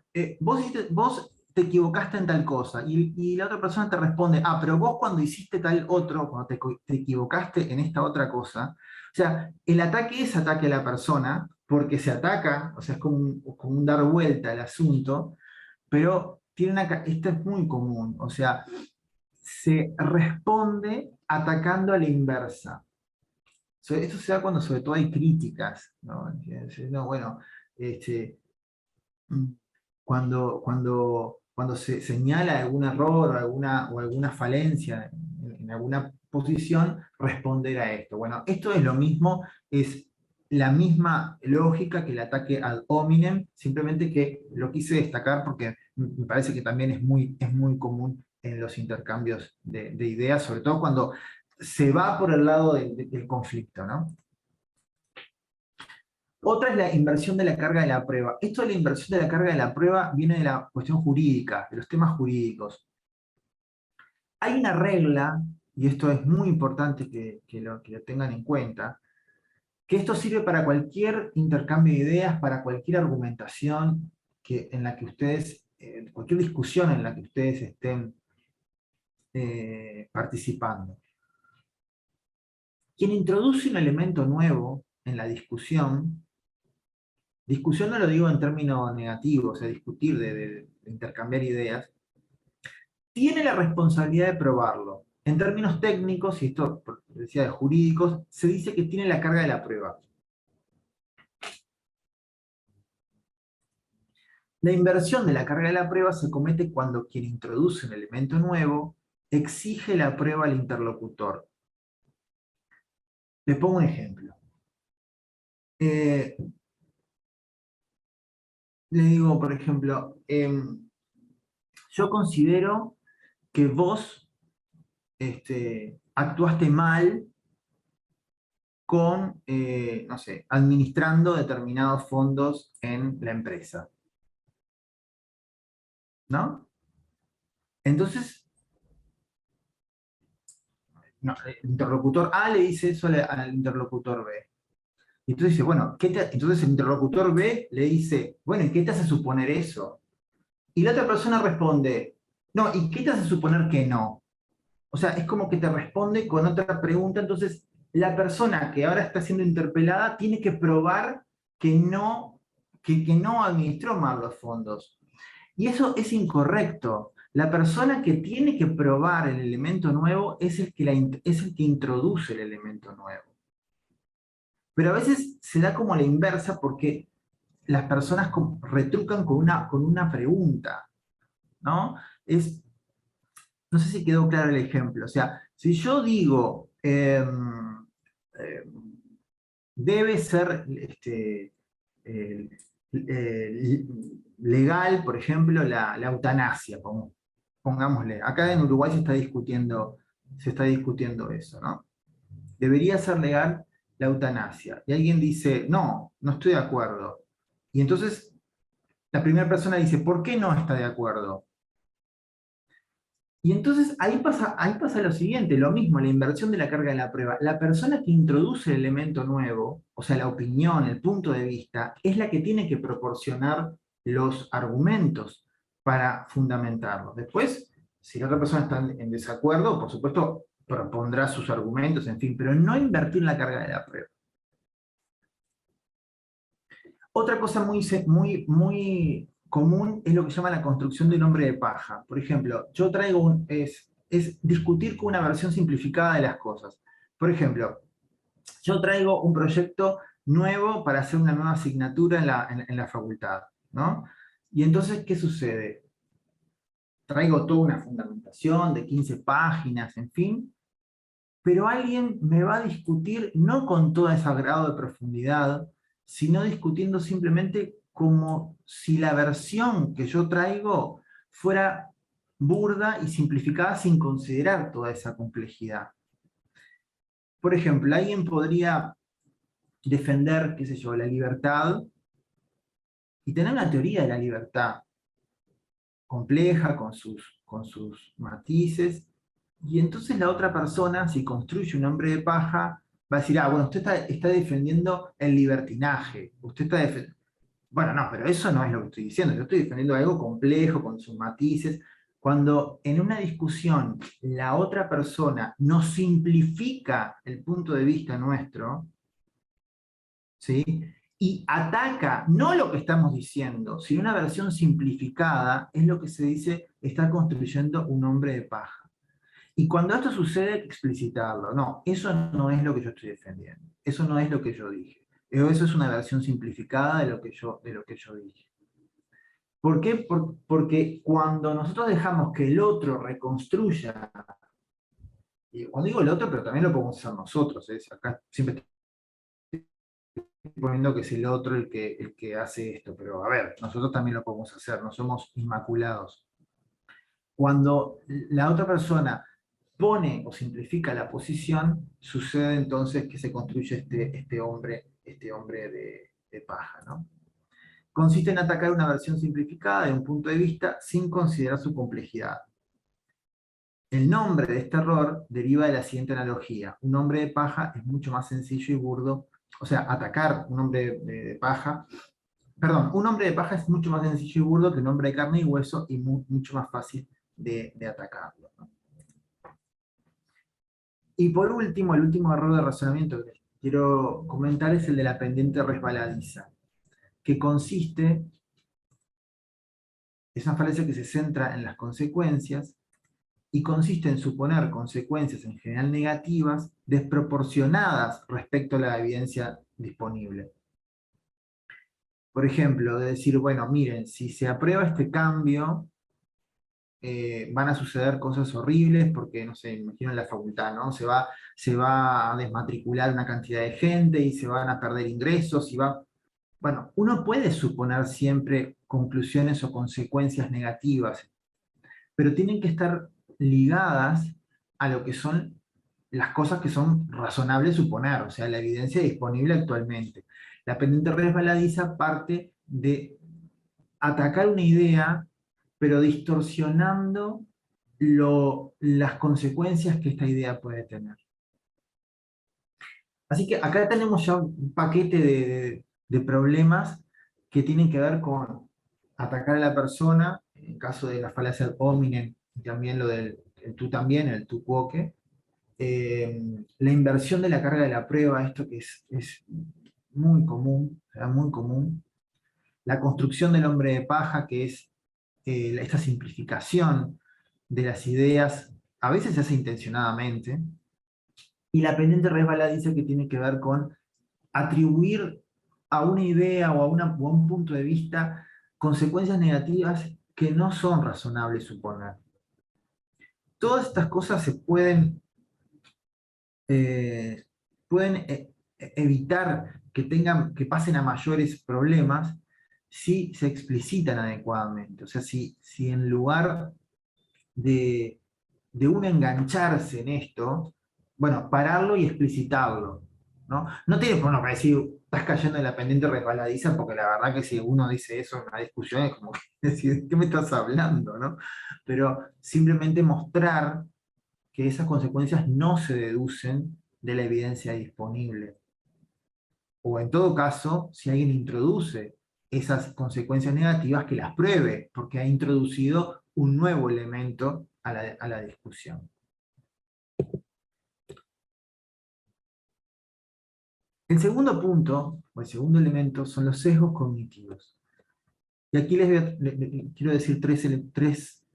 vos te equivocaste en tal cosa, y la otra persona te responde, pero vos cuando hiciste tal otro, cuando te equivocaste en esta otra cosa, o sea, el ataque es ataque a la persona, porque se ataca, o sea, es como un dar vuelta al asunto, pero esto es muy común, o sea, se responde atacando a la inversa. Esto se da cuando sobre todo hay críticas, ¿no? No, bueno, cuando se señala algún error o alguna falencia en alguna posición, responder a esto. Bueno, esto es lo mismo, es la misma lógica que el ataque ad hominem, simplemente que lo quise destacar porque me parece que también es muy común en los intercambios de ideas, sobre todo cuando se va por el lado del conflicto, ¿no? Otra es la inversión de la carga de la prueba. Esto de la inversión de la carga de la prueba viene de la cuestión jurídica, de los temas jurídicos. Hay una regla, y esto es muy importante que lo tengan en cuenta, que esto sirve para cualquier intercambio de ideas, para cualquier argumentación en la que ustedes, cualquier discusión en la que ustedes estén participando. Quien introduce un elemento nuevo en la discusión no lo digo en términos negativos, o sea, discutir, de intercambiar ideas, tiene la responsabilidad de probarlo. En términos técnicos, y esto decía de jurídicos, se dice que tiene la carga de la prueba. La inversión de la carga de la prueba se comete cuando quien introduce un elemento nuevo exige la prueba al interlocutor. Les pongo un ejemplo. Le digo, por ejemplo, yo considero que vos actuaste mal con, no sé, administrando determinados fondos en la empresa. ¿No? Entonces, no, el interlocutor A le dice eso al interlocutor B. Y entonces dice, bueno, entonces el interlocutor B le dice, bueno, ¿y qué te hace suponer eso? Y la otra persona responde, no, ¿y qué te hace suponer que no? O sea, es como que te responde con otra pregunta, entonces la persona que ahora está siendo interpelada tiene que probar que no administró mal los fondos. Y eso es incorrecto. La persona que tiene que probar el elemento nuevo es el que introduce el elemento nuevo. Pero a veces se da como la inversa porque las personas retrucan con una pregunta, ¿no? No sé si quedó claro el ejemplo. O sea, si yo digo, debe ser eh, legal, por ejemplo, la eutanasia, pongámosle. Acá en Uruguay se está discutiendo eso, ¿no? Debería ser legal la eutanasia. Y alguien dice, no, no estoy de acuerdo. Y entonces la primera persona dice, ¿por qué no está de acuerdo? Y entonces ahí pasa lo siguiente, lo mismo, la inversión de la carga de la prueba. La persona que introduce el elemento nuevo, o sea, la opinión, el punto de vista, es la que tiene que proporcionar los argumentos para fundamentarlo. Después, si la otra persona está en desacuerdo, por supuesto, propondrá sus argumentos, en fin, pero no invertir la carga de la prueba. Otra cosa muy común es lo que se llama la construcción del hombre de paja. Por ejemplo, yo traigo es discutir con una versión simplificada de las cosas. Por ejemplo, yo traigo un proyecto nuevo para hacer una nueva asignatura en la facultad, ¿no? Y entonces, ¿qué sucede? Traigo toda una fundamentación de 15 páginas, en fin, pero alguien me va a discutir no con todo ese grado de profundidad, sino discutiendo simplemente como si la versión que yo traigo fuera burda y simplificada sin considerar toda esa complejidad. Por ejemplo, alguien podría defender, qué sé yo, la libertad y tener una teoría de la libertad compleja, con sus matices, y entonces la otra persona, si construye un hombre de paja, va a decir, ah, bueno, usted está defendiendo el libertinaje, usted está defendiendo... Bueno, no, pero eso no es lo que estoy diciendo, yo estoy defendiendo algo complejo, con sus matices. Cuando en una discusión la otra persona nos simplifica el punto de vista nuestro, ¿sí? Y ataca no lo que estamos diciendo, sino una versión simplificada, es lo que se dice estar construyendo un hombre de paja. Y cuando esto sucede, hay que explicitarlo. No, eso no es lo que yo estoy defendiendo. Eso no es lo que yo dije. Eso es una versión simplificada de lo que yo dije. ¿Por qué? Porque cuando nosotros dejamos que el otro reconstruya, y cuando digo el otro, pero también lo podemos hacer nosotros, acá siempre poniendo que es el otro el que hace esto, pero a ver, nosotros también lo podemos hacer, no somos inmaculados. Cuando la otra persona pone o simplifica la posición, sucede entonces que se construye este hombre de paja, ¿no? Consiste en atacar una versión simplificada de un punto de vista sin considerar su complejidad. El nombre de este error deriva de la siguiente analogía. Un hombre de paja es mucho más sencillo y burdo, o sea, atacar un hombre de paja, perdón, un hombre de paja es mucho más sencillo y burdo que un hombre de carne y hueso y mucho más fácil de atacarlo, ¿no? Y por último, el último error de razonamiento que quiero comentar es el de la pendiente resbaladiza, que consiste, es una falacia que se centra en las consecuencias y consiste en suponer consecuencias en general negativas desproporcionadas respecto a la evidencia disponible. Por ejemplo, de decir, bueno, miren, si se aprueba este cambio, van a suceder cosas horribles porque, no sé, imagino en la facultad, ¿no? Se va a desmatricular una cantidad de gente y se van a perder ingresos y va... Bueno, uno puede suponer siempre conclusiones o consecuencias negativas, pero tienen que estar ligadas a lo que son las cosas que son razonables suponer, o sea, la evidencia disponible actualmente. La pendiente resbaladiza parte de atacar una idea, pero distorsionando las consecuencias que esta idea puede tener. Así que acá tenemos ya un paquete de problemas que tienen que ver con atacar a la persona, en caso de la falacia ad hominem, y también lo del el tú también, el tú quoque, la inversión de la carga de la prueba, esto que es muy común, muy común, la construcción del hombre de paja, que es esta simplificación de las ideas, a veces se hace intencionadamente, y la pendiente resbaladiza que tiene que ver con atribuir a una idea o a un punto de vista consecuencias negativas que no son razonables suponer. Todas estas cosas se pueden evitar que pasen a mayores problemas si se explicitan adecuadamente. O sea, si en lugar de, de uno engancharse en esto, bueno, pararlo y explicitarlo, ¿no? No tiene por qué decir, estás cayendo en la pendiente resbaladiza, porque la verdad que si uno dice eso en una discusión es como que decir, ¿qué me estás hablando, no? Pero simplemente mostrar que esas consecuencias no se deducen de la evidencia disponible. O en todo caso, si alguien introduce esas consecuencias negativas, que las pruebe, porque ha introducido un nuevo elemento a la discusión. El segundo punto, o el segundo elemento, son los sesgos cognitivos. Y aquí quiero decir tres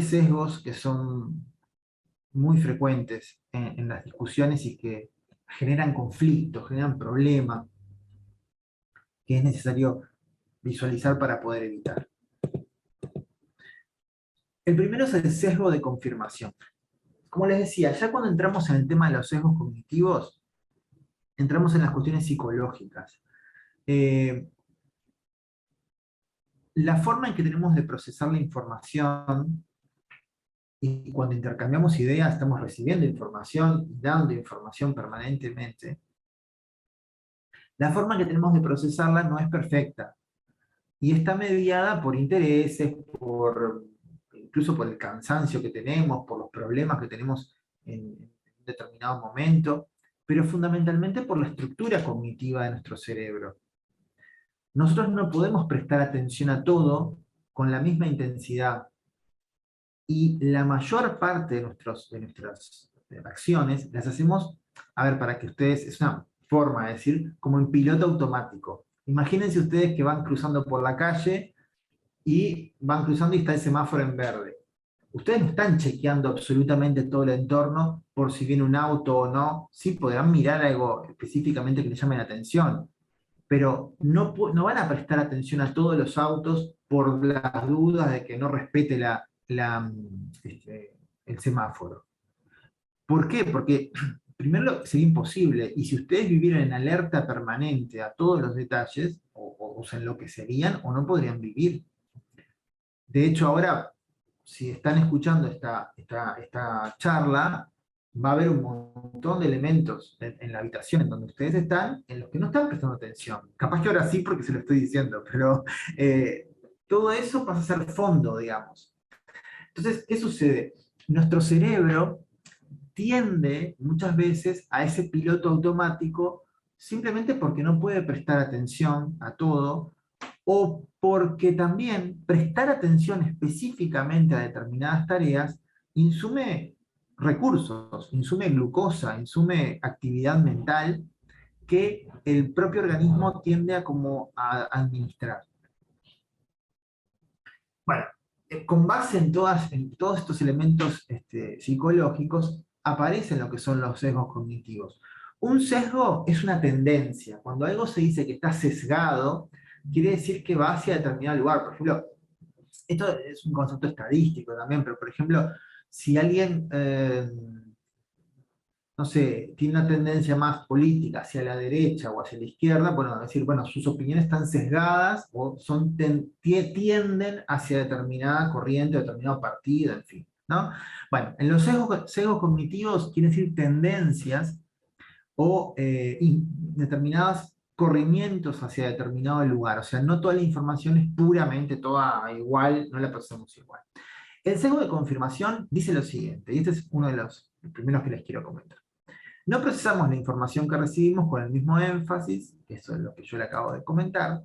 sesgos que son muy frecuentes en las discusiones y que generan conflictos, generan problemas, que es necesario visualizar para poder evitar. El primero es el sesgo de confirmación. Como les decía, ya cuando entramos en el tema de los sesgos cognitivos, entramos en las cuestiones psicológicas. La forma en que tenemos de procesar la información, y cuando intercambiamos ideas estamos recibiendo información y dando información permanentemente, la forma que tenemos de procesarla no es perfecta. Y está mediada por intereses, incluso por el cansancio que tenemos, por los problemas que tenemos en un determinado momento, pero fundamentalmente por la estructura cognitiva de nuestro cerebro. Nosotros no podemos prestar atención a todo con la misma intensidad. Y la mayor parte de nuestras acciones las hacemos, a ver, para que ustedes, es una forma de decir, como en piloto automático. Imagínense ustedes que van cruzando por la calle y van cruzando y está el semáforo en verde. Ustedes no están chequeando absolutamente todo el entorno por si viene un auto o no. Sí podrán mirar algo específicamente que les llame la atención, pero no van a prestar atención a todos los autos por las dudas de que no respete el semáforo. ¿Por qué? Porque primero sería imposible, y si ustedes vivieran en alerta permanente a todos los detalles, o se enloquecerían o no podrían vivir. De hecho, ahora si están escuchando esta charla, va a haber un montón de elementos en la habitación en donde ustedes están, en los que no están prestando atención. Capaz que ahora sí porque se lo estoy diciendo, pero todo eso pasa a ser fondo, digamos. Entonces, ¿qué sucede? Nuestro cerebro tiende muchas veces a ese piloto automático simplemente porque no puede prestar atención a todo, o porque también prestar atención específicamente a determinadas tareas insume recursos, insume glucosa, insume actividad mental que el propio organismo tiende a como a administrar. Bueno, con base en todos estos elementos psicológicos, aparecen lo que son los sesgos cognitivos. Un sesgo es una tendencia. Cuando algo se dice que está sesgado, quiere decir que va hacia determinado lugar. Por ejemplo, esto es un concepto estadístico también, pero por ejemplo, si alguien, no sé, tiene una tendencia más política hacia la derecha o hacia la izquierda, bueno, decir, bueno, sus opiniones están sesgadas o tienden hacia determinada corriente o determinado partido, en fin, ¿no? Bueno, en los sesgos cognitivos quiere decir tendencias o determinados corrimientos hacia determinado lugar. O sea, no toda la información es puramente toda igual, no la procesamos igual. El sesgo de confirmación dice lo siguiente, y este es uno de los primeros que les quiero comentar. No procesamos la información que recibimos con el mismo énfasis, eso es lo que yo le acabo de comentar,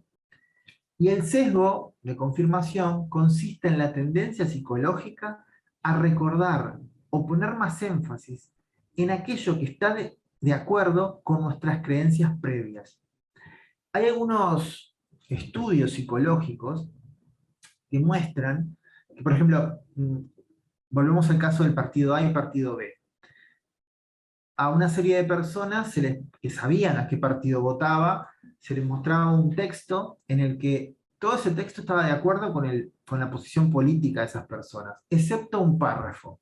y el sesgo de confirmación consiste en la tendencia psicológica a recordar o poner más énfasis en aquello que está de acuerdo con nuestras creencias previas. Hay algunos estudios psicológicos que muestran que, por ejemplo, volvemos al caso del partido A y partido B. A una serie de personas que sabían a qué partido votaba, se les mostraba un texto en el que todo ese texto estaba de acuerdo con la posición política de esas personas, excepto un párrafo.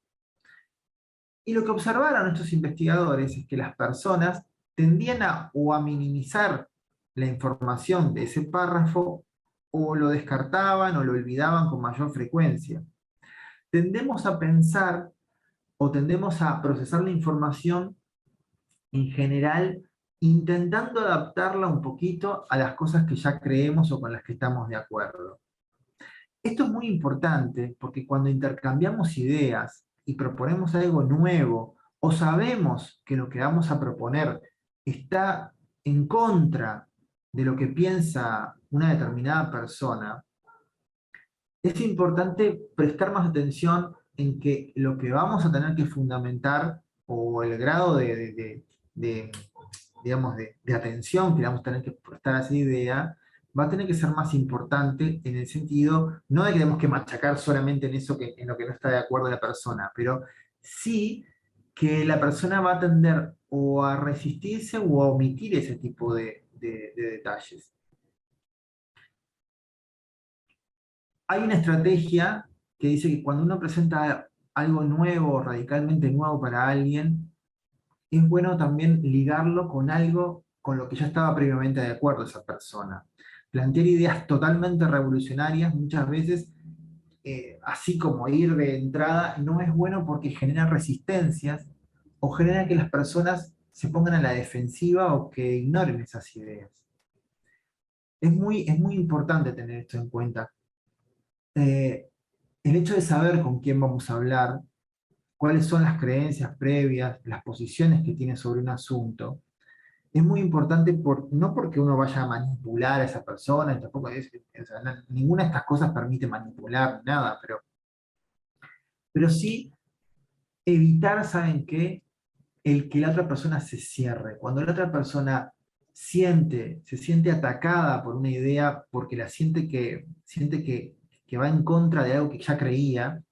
Y lo que observaron estos investigadores es que las personas tendían o a minimizar la información de ese párrafo, o lo descartaban o lo olvidaban con mayor frecuencia. Tendemos a pensar o tendemos a procesar la información en general intentando adaptarla un poquito a las cosas que ya creemos o con las que estamos de acuerdo. Esto es muy importante porque cuando intercambiamos ideas y proponemos algo nuevo, o sabemos que lo que vamos a proponer está en contra de lo que piensa una determinada persona, es importante prestar más atención en que lo que vamos a tener que fundamentar, o el grado digamos, de atención que vamos a tener que prestar a esa idea, va a tener que ser más importante en el sentido, no de que tenemos que machacar solamente en eso en lo que no está de acuerdo la persona, pero sí que la persona va a tender o a resistirse o a omitir ese tipo de detalles. Hay una estrategia que dice que cuando uno presenta algo nuevo, radicalmente nuevo para alguien, es bueno también ligarlo con algo con lo que ya estaba previamente de acuerdo esa persona. Plantear ideas totalmente revolucionarias muchas veces, así como ir de entrada, no es bueno porque genera resistencias o genera que las personas se pongan a la defensiva o que ignoren esas ideas. Es muy importante tener esto en cuenta. El hecho de saber con quién vamos a hablar, cuáles son las creencias previas, las posiciones que tiene sobre un asunto, es muy importante no porque uno vaya a manipular a esa persona, tampoco o sea, ninguna de estas cosas permite manipular, nada, pero sí evitar, ¿saben qué? El que la otra persona se cierre. Cuando la otra persona se siente atacada por una idea, porque siente que va en contra de algo que ya creía,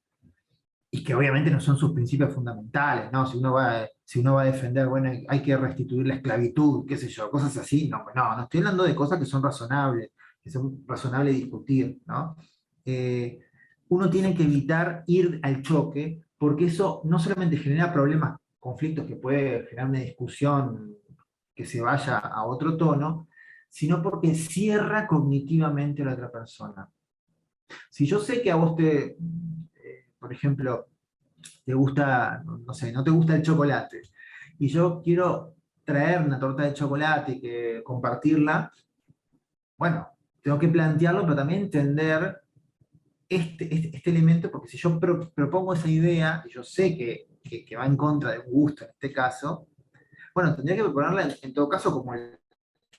y que obviamente no son sus principios fundamentales, ¿no? Si uno va a defender, bueno, hay que restituir la esclavitud, qué sé yo, cosas así, no estoy hablando de cosas que son razonables discutir, ¿no? Uno tiene que evitar ir al choque, porque eso no solamente genera problemas, conflictos que puede generar una discusión que se vaya a otro tono, sino porque cierra cognitivamente a la otra persona. Si yo sé que a vos por ejemplo, te gusta, no sé, no te gusta el chocolate, y yo quiero traer una torta de chocolate y que compartirla, bueno, tengo que plantearlo, pero también entender este elemento, porque si yo propongo esa idea, y yo sé que va en contra de un gusto en este caso, bueno, tendría que proponerla en todo caso como el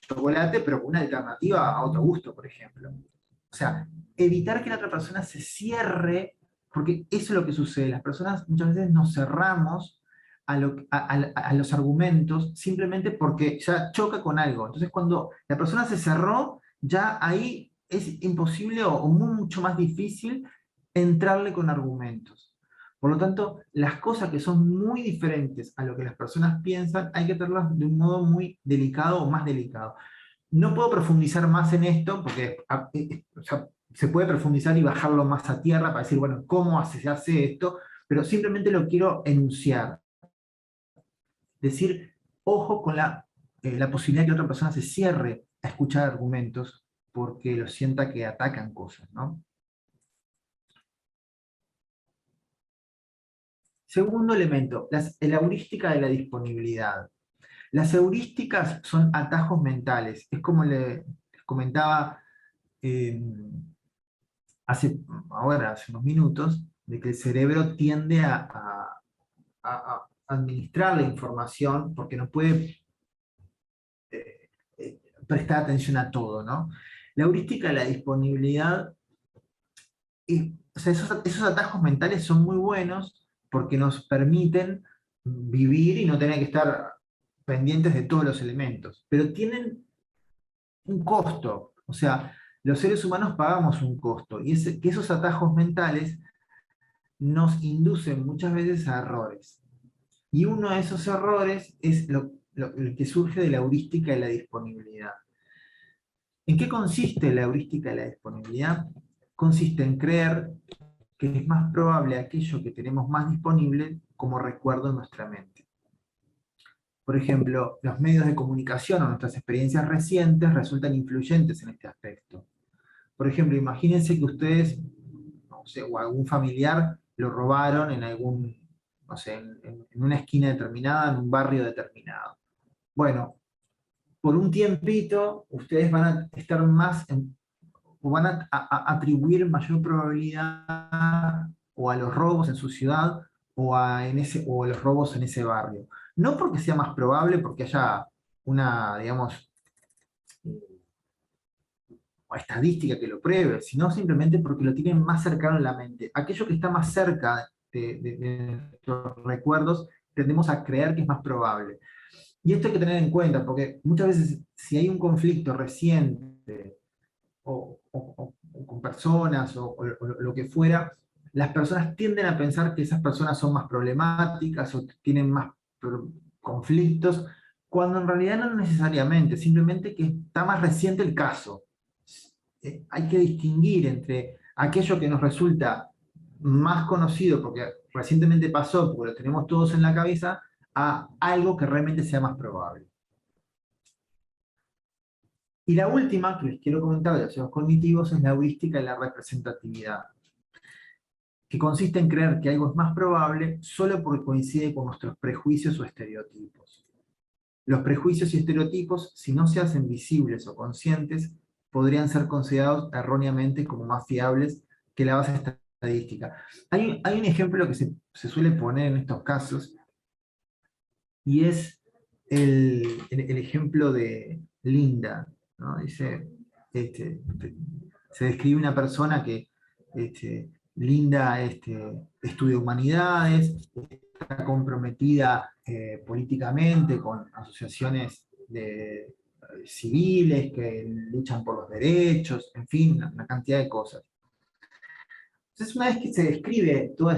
chocolate, pero con una alternativa a otro gusto, por ejemplo. O sea, evitar que la otra persona se cierre, porque eso es lo que sucede. Las personas muchas veces nos cerramos a los argumentos simplemente porque ya choca con algo. Entonces, cuando la persona se cerró, ya ahí es imposible o mucho más difícil entrarle con argumentos. Por lo tanto, las cosas que son muy diferentes a lo que las personas piensan, hay que hacerlas de un modo muy delicado o más delicado. No puedo profundizar más en esto, porque o sea, se puede profundizar y bajarlo más a tierra para decir, bueno, ¿cómo se hace esto? Pero simplemente lo quiero enunciar. Decir, ojo con la posibilidad de que otra persona se cierre a escuchar argumentos porque lo sienta que atacan cosas, ¿no? Segundo elemento, la heurística de la disponibilidad. Las heurísticas son atajos mentales. Es como le comentaba eh, hace unos minutos, de que el cerebro tiende a administrar la información porque no puede prestar atención a todo, ¿no? La heurística de la disponibilidad, o sea, esos atajos mentales son muy buenos porque nos permiten vivir y no tener que estar pendientes de todos los elementos, pero tienen un costo, o sea, los seres humanos pagamos un costo, y que esos atajos mentales nos inducen muchas veces a errores. Y uno de esos errores es el que surge de la heurística de la disponibilidad. ¿En qué consiste la heurística de la disponibilidad? Consiste en creer que es más probable aquello que tenemos más disponible como recuerdo en nuestra mente. Por ejemplo, los medios de comunicación o nuestras experiencias recientes resultan influyentes en este aspecto. Por ejemplo, imagínense que ustedes, no sé, o algún familiar lo robaron en algún, no sé, en una esquina determinada, en un barrio determinado. Bueno, por un tiempito, ustedes van a estar o van a atribuir mayor probabilidad o a los robos en su ciudad o a los robos en ese barrio. No porque sea más probable, porque haya una, digamos, estadística que lo pruebe, sino simplemente porque lo tienen más cercano en la mente. Aquello que está más cerca de nuestros recuerdos, tendemos a creer que es más probable. Y esto hay que tener en cuenta, porque muchas veces si hay un conflicto reciente o con personas o lo que fuera, las personas tienden a pensar que esas personas son más problemáticas o tienen más conflictos, cuando en realidad no necesariamente, simplemente que está más reciente el caso. Hay que distinguir entre aquello que nos resulta más conocido porque recientemente pasó, porque lo tenemos todos en la cabeza, a algo que realmente sea más probable. Y la última que les quiero comentar de los sesgos cognitivos es la heurística y la representatividad, que consiste en creer que algo es más probable solo porque coincide con nuestros prejuicios o estereotipos. Los prejuicios y estereotipos, si no se hacen visibles o conscientes, podrían ser considerados erróneamente como más fiables que la base estadística. Hay un ejemplo que se suele poner en estos casos, y es el ejemplo de Linda, ¿no? Dice, se describe una persona que Linda estudia humanidades, está comprometida políticamente con asociaciones civiles que luchan por los derechos, en fin, una cantidad de cosas. Entonces, una vez que se describe toda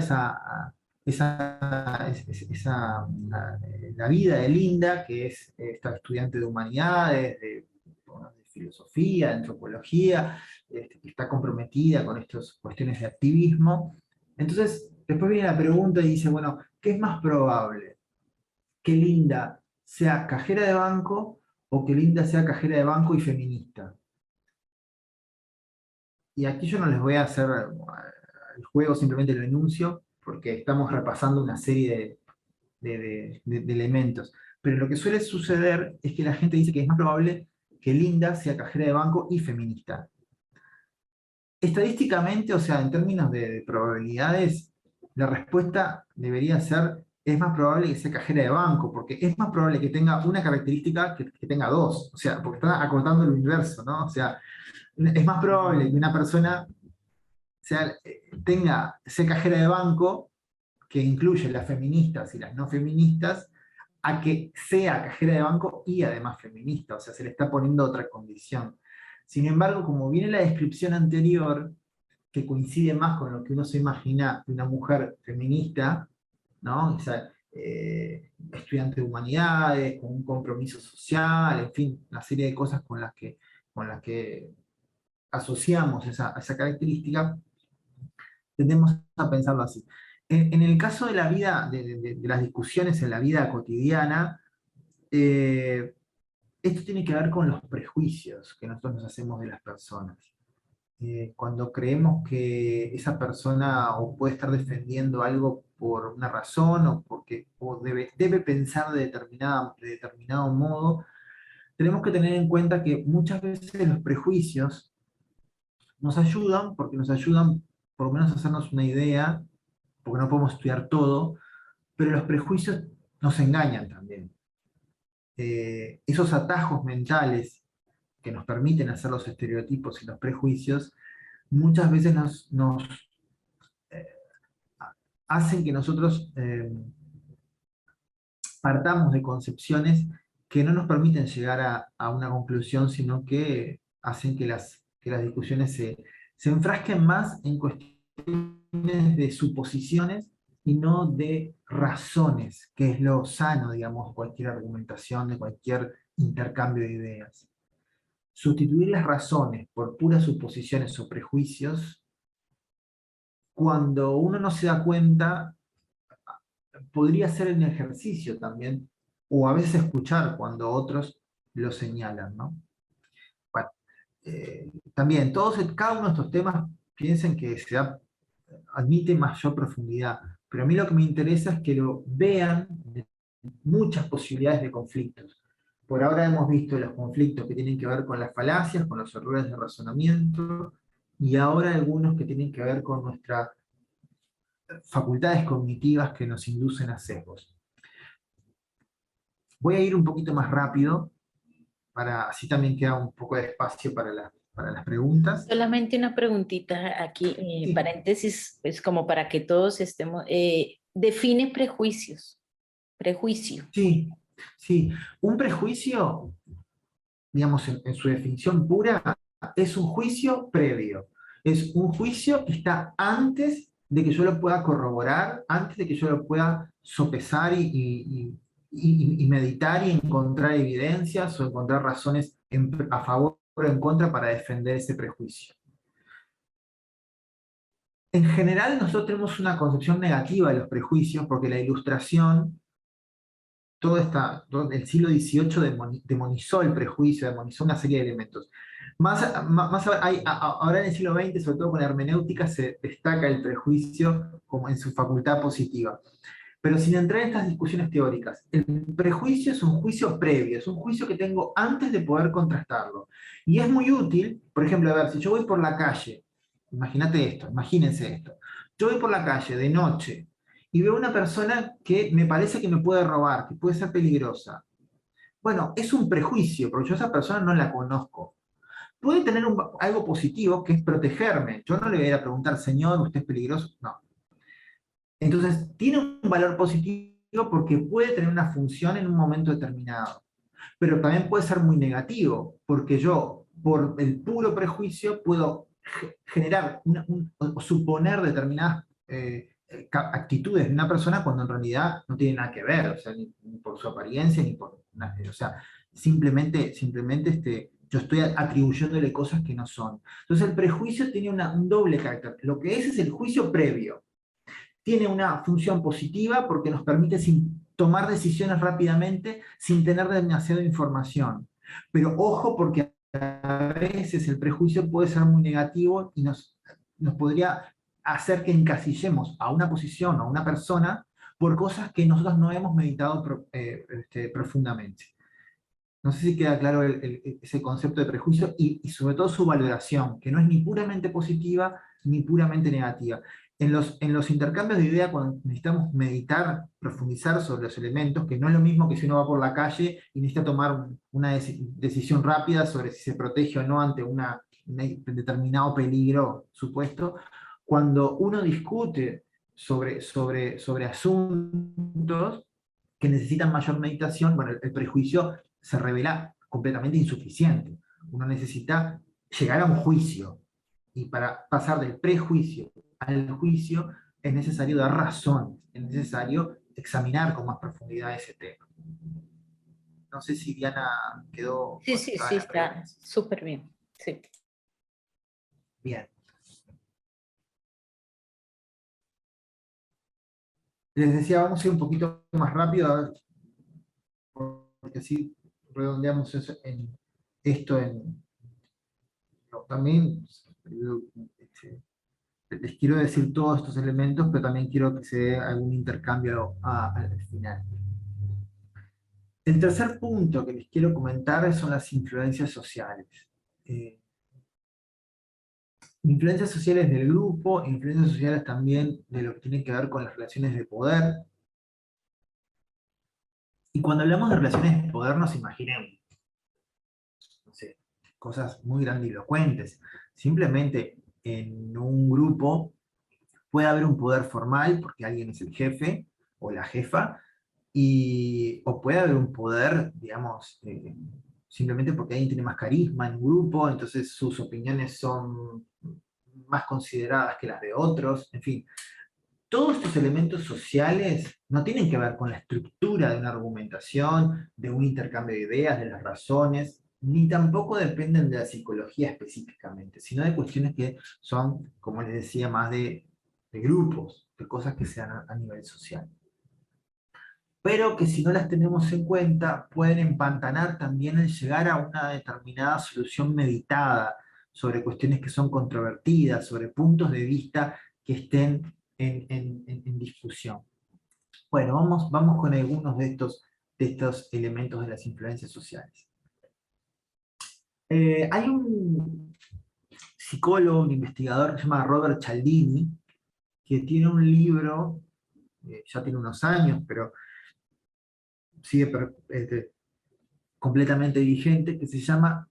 la vida de Linda, que es esta estudiante de humanidades, de filosofía, de antropología, que está comprometida con estas cuestiones de activismo, entonces después viene la pregunta y dice, bueno, ¿qué es más probable? ¿Que Linda sea cajera de banco o que Linda sea cajera de banco y feminista? Y aquí yo no les voy a hacer el juego simplemente lo enuncio, porque estamos repasando una serie de elementos. Pero lo que suele suceder es que la gente dice que es más probable que Linda sea cajera de banco y feminista. Estadísticamente, o sea, en términos de probabilidades, la respuesta debería ser, es más probable que sea cajera de banco, porque es más probable que tenga una característica que tenga dos, o sea, porque está acortando el universo, ¿no? O sea, es más probable que una persona sea cajera de banco, que incluye las feministas y las no feministas, a que sea cajera de banco y además feminista, o sea, se le está poniendo otra condición. Sin embargo, como viene la descripción anterior, que coincide más con lo que uno se imagina de una mujer feminista, ¿no? O sea, estudiante de humanidades, con un compromiso social, en fin, una serie de cosas con las que asociamos esa característica, tendemos a pensarlo así. En el caso de la vida, de las discusiones en la vida cotidiana, esto tiene que ver con los prejuicios que nosotros nos hacemos de las personas. Cuando creemos que esa persona o puede estar defendiendo algo por una razón o porque debe pensar de determinado modo, tenemos que tener en cuenta que muchas veces los prejuicios nos ayudan porque nos ayudan por lo menos a hacernos una idea, porque no podemos estudiar todo, pero los prejuicios nos engañan también. Esos atajos mentales que nos permiten hacer los estereotipos y los prejuicios, muchas veces nos eh, hacen que nosotros partamos de concepciones que no nos permiten llegar a una conclusión, sino que hacen que las discusiones se enfrasquen más en cuestiones de suposiciones y no de razones, que es lo sano, digamos, cualquier argumentación, de cualquier intercambio de ideas. Sustituir las razones por puras suposiciones o prejuicios, cuando uno no se da cuenta, podría ser un ejercicio también, o a veces escuchar cuando otros lo señalan, ¿no? Bueno, también, cada uno de estos temas piensen que admite mayor profundidad, pero a mí lo que me interesa es que lo vean muchas posibilidades de conflictos. Por ahora hemos visto los conflictos que tienen que ver con las falacias, con los errores de razonamiento, y ahora algunos que tienen que ver con nuestras facultades cognitivas que nos inducen a sesgos. Voy a ir un poquito más rápido, así también queda un poco de espacio para las preguntas. Solamente una preguntita aquí, Sí. paréntesis, pues como para que todos estemos, define prejuicios, prejuicio. Sí, sí. Un prejuicio, digamos, en su definición pura, es un juicio previo. Es un juicio que está antes de que yo lo pueda corroborar, antes de que yo lo pueda sopesar y meditar y encontrar evidencias o encontrar razones a favor o en contra para defender ese prejuicio. En general, nosotros tenemos una concepción negativa de los prejuicios porque la Ilustración, todo el siglo XVIII demonizó el prejuicio, demonizó una serie de elementos. Ahora en el siglo XX, sobre todo con la hermenéutica, se destaca el prejuicio como en su facultad positiva. Pero sin entrar en estas discusiones teóricas, el prejuicio es un juicio previo, es un juicio que tengo antes de poder contrastarlo. Y es muy útil, por ejemplo, a ver, si yo voy por la calle, imagínense esto, yo voy por la calle de noche y veo una persona que me parece que me puede robar, que puede ser peligrosa. Bueno, es un prejuicio, porque yo a esa persona no la conozco. Puede tener algo positivo, que es protegerme. Yo no le voy a ir a preguntar, señor, ¿usted es peligroso? No. Entonces, tiene un valor positivo porque puede tener una función en un momento determinado. Pero también puede ser muy negativo, porque yo, por el puro prejuicio, puedo generar o suponer determinadas actitudes de una persona cuando en realidad no tiene nada que ver, o sea, ni por su apariencia, ni por nada, o sea, simplemente yo estoy atribuyéndole cosas que no son. Entonces el prejuicio tiene un doble carácter. Lo que es el juicio previo. Tiene una función positiva porque nos permite tomar decisiones rápidamente sin tener demasiada información. Pero ojo, porque a veces el prejuicio puede ser muy negativo y nos podría hacer que encasillemos a una posición o a una persona por cosas que nosotros no hemos meditado profundamente. No sé si queda claro ese concepto de prejuicio y sobre todo su valoración, que no es ni puramente positiva ni puramente negativa. En los intercambios de ideas, cuando necesitamos meditar, profundizar sobre los elementos, que no es lo mismo que si uno va por la calle y necesita tomar una decisión rápida sobre si se protege o no ante un determinado peligro supuesto, cuando uno discute sobre asuntos que necesitan mayor meditación, bueno, el prejuicio se revela completamente insuficiente. Uno necesita llegar a un juicio. Y para pasar del prejuicio al juicio es necesario dar razón, es necesario examinar con más profundidad ese tema. No sé si Diana quedó Sí, sí, contestada sí, la pregunta. está súper bien. Sí. Bien. Les decía, vamos a ir un poquito más rápido, a ver, porque así redondeamos eso esto no, también este, les quiero decir todos estos elementos, pero también quiero que se dé algún intercambio al final. El tercer punto que les quiero comentar son las influencias sociales. Eh, Influencias sociales del grupo, influencias sociales también de lo que tiene que ver con las relaciones de poder. Y cuando hablamos de relaciones de poder, nos imaginemos, no sé, cosas muy grandilocuentes. Simplemente en un grupo puede haber un poder formal, porque alguien es el jefe o la jefa, o puede haber un poder, digamos, simplemente porque alguien tiene más carisma en un grupo, entonces sus opiniones son más consideradas que las de otros, en fin. Todos estos elementos sociales no tienen que ver con la estructura de una argumentación, de un intercambio de ideas, de las razones, ni tampoco dependen de la psicología específicamente, sino de cuestiones que son, como les decía, más de grupos, de cosas que se dan a nivel social. Pero que si no las tenemos en cuenta, pueden empantanar también en llegar a una determinada solución meditada sobre cuestiones que son controvertidas, sobre puntos de vista que estén en discusión. Bueno, vamos con algunos de estos elementos de las influencias sociales. Hay un psicólogo, un investigador que se llama Robert Cialdini, que tiene un libro, ya tiene unos años, pero sigue completamente vigente, que se llama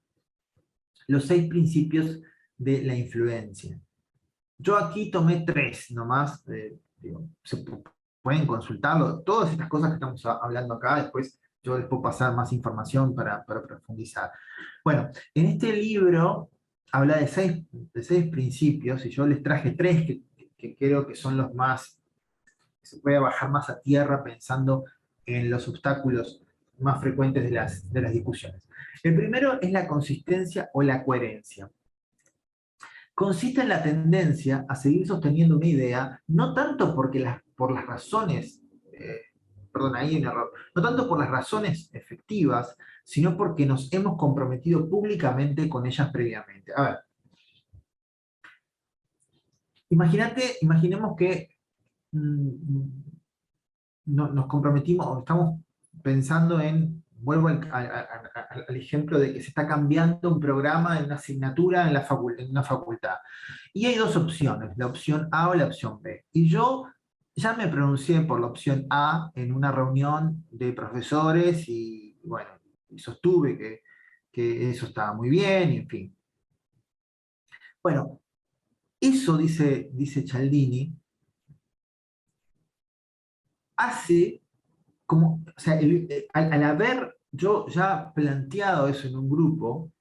Los 6 principios de la influencia. Yo aquí tomé 3 nomás, digo, pueden consultarlo, todas estas cosas que estamos hablando acá, después yo les puedo pasar más información para profundizar. Bueno, en este libro habla de seis principios, y yo les traje 3 que creo que son los más, que se puede bajar más a tierra pensando en los obstáculos más frecuentes de las discusiones. El primero es la consistencia o la coherencia. Consiste en la tendencia a seguir sosteniendo una idea, no tanto por las razones, perdón, ahí hay un error, no tanto por las razones efectivas, sino porque nos hemos comprometido públicamente con ellas previamente. A ver, imaginemos que nos comprometimos, o estamos pensando en, vuelvo al ejemplo de que se está cambiando un programa en una asignatura en una facultad. Y hay 2 opciones, la opción A o la opción B. Y yo ya me pronuncié por la opción A en una reunión de profesores y bueno, y sostuve que eso estaba muy bien, y en fin. Bueno, eso, dice Cialdini, hace como, o sea, al haber yo ya planteado eso en un grupo,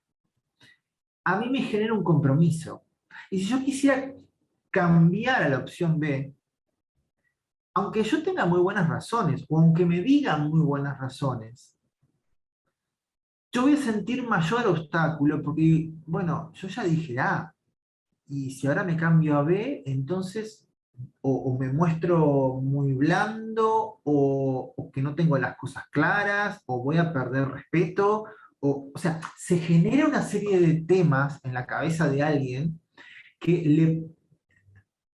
a mí me genera un compromiso. Y si yo quisiera cambiar a la opción B, aunque yo tenga muy buenas razones, o aunque me digan muy buenas razones, yo voy a sentir mayor obstáculo porque, bueno, yo ya dije A, y si ahora me cambio a B, entonces o me muestro muy blando, o que no tengo las cosas claras, o voy a perder respeto, o sea, se genera una serie de temas en la cabeza de alguien que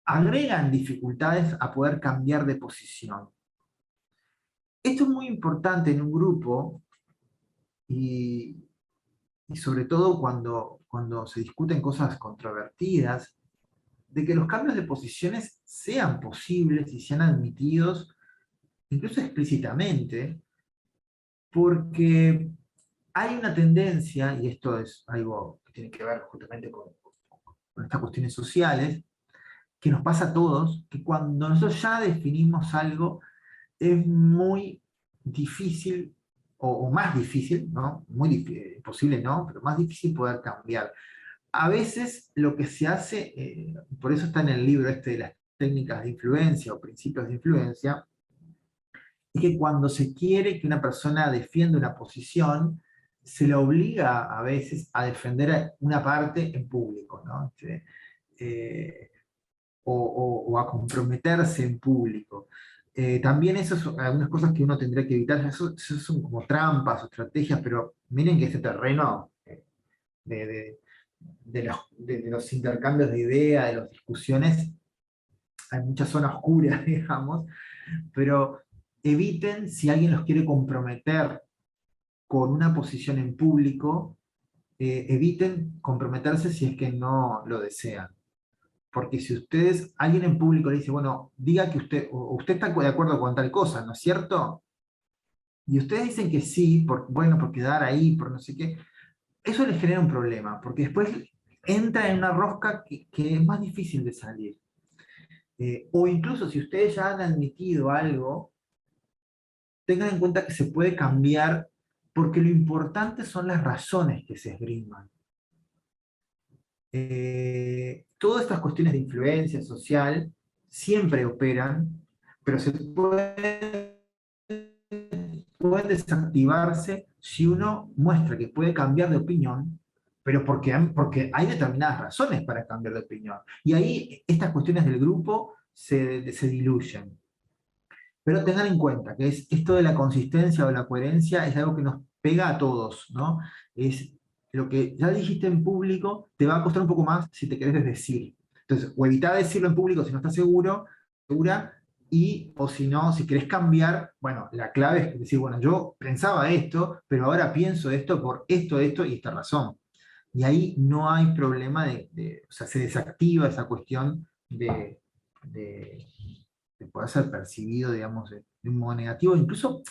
agregan dificultades a poder cambiar de posición. Esto es muy importante en un grupo y, y sobre todo cuando se discuten cosas controvertidas, de que los cambios de posiciones sean posibles y sean admitidos, incluso explícitamente, porque hay una tendencia, y esto es algo que tiene que ver justamente con estas cuestiones sociales, que nos pasa a todos, que cuando nosotros ya definimos algo, es muy difícil, o más difícil, ¿no? Posible no, pero más difícil poder cambiar. A veces lo que se hace, por eso está en el libro este de las técnicas de influencia o principios de influencia, es que cuando se quiere que una persona defienda una posición, se le obliga a veces a defender una parte en público, ¿no? Eh, o a comprometerse en público. También eso son algunas cosas que uno tendría que evitar, eso son como trampas o estrategias, pero miren que este terreno de, de- de los intercambios de ideas, de las discusiones, hay mucha zona oscura, digamos, pero eviten si alguien los quiere comprometer con una posición en público, eviten comprometerse si es que no lo desean. Porque si ustedes, alguien en público le dice, bueno, diga que usted está de acuerdo con tal cosa, ¿no es cierto? Y ustedes dicen que sí, bueno, por quedar ahí, por no sé qué, eso les genera un problema, porque después entra en una rosca que es más difícil de salir. O incluso si ustedes ya han admitido algo, tengan en cuenta que se puede cambiar, porque lo importante son las razones que se esgriman. Todas estas cuestiones de influencia social siempre operan, pero pueden desactivarse si uno muestra que puede cambiar de opinión, pero porque hay determinadas razones para cambiar de opinión. Y ahí estas cuestiones del grupo se diluyen. Pero tengan en cuenta que esto de la consistencia o la coherencia es algo que nos pega a todos, ¿no? Es lo que ya dijiste en público, te va a costar un poco más si te querés decir. Entonces, o evita decirlo en público si no estás segura, o si no, si querés cambiar, bueno, la clave es decir, bueno, yo pensaba esto, pero ahora pienso esto por esto y esta razón. Y ahí no hay problema o sea, se desactiva esa cuestión de que pueda ser percibido, digamos, de un modo negativo, incluso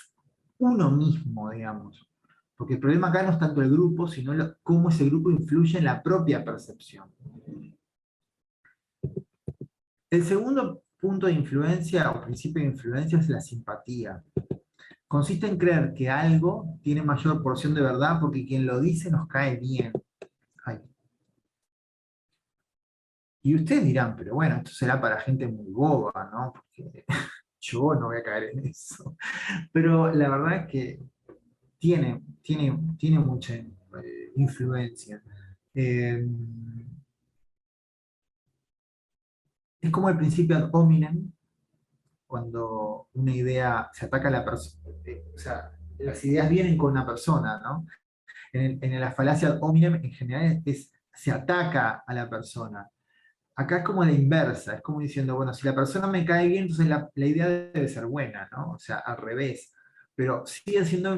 uno mismo, digamos. Porque el problema acá no es tanto el grupo, sino cómo ese grupo influye en la propia percepción. El segundo punto de influencia o principio de influencia es la simpatía. Consiste en creer que algo tiene mayor porción de verdad porque quien lo dice nos cae bien. Ay. Y ustedes dirán, pero bueno, esto será para gente muy boba, ¿no? Porque yo no voy a caer en eso. Pero la verdad es que tiene mucha influencia. Eh, es como el principio ad hominem, cuando una idea se ataca a la persona, o sea, las ideas vienen con una persona, ¿no? En la falacia ad hominem, en general, se ataca a la persona. Acá es como la inversa, es como diciendo, bueno, si la persona me cae bien, entonces la idea debe ser buena, ¿no? O sea, al revés. Pero sigue siendo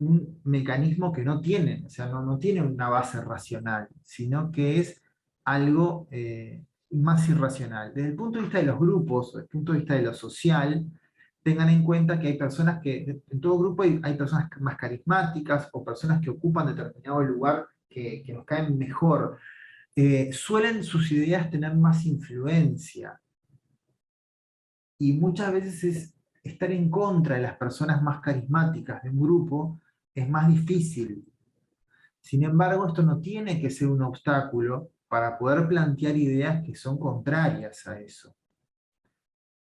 un mecanismo que no tiene, o sea, no tiene una base racional, sino que es algo más irracional. Desde el punto de vista de los grupos, desde el punto de vista de lo social, tengan en cuenta que hay personas en todo grupo hay personas más carismáticas o personas que ocupan determinado lugar que nos caen mejor. Suelen sus ideas tener más influencia y muchas veces estar en contra de las personas más carismáticas de un grupo es más difícil. Sin embargo, esto no tiene que ser un obstáculo para poder plantear ideas que son contrarias a eso.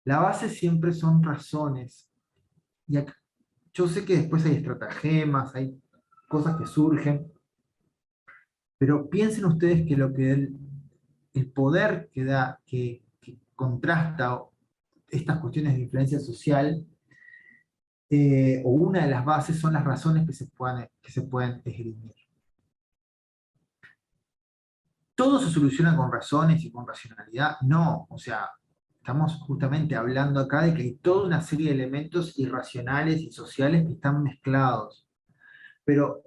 La base siempre son razones. Y yo sé que después hay estratagemas, hay cosas que surgen, pero piensen ustedes que el poder que contrasta estas cuestiones de influencia social, o una de las bases son las razones que se pueden esgrimir. ¿Todo se soluciona con razones y con racionalidad? No, o sea, estamos justamente hablando acá de que hay toda una serie de elementos irracionales y sociales que están mezclados. Pero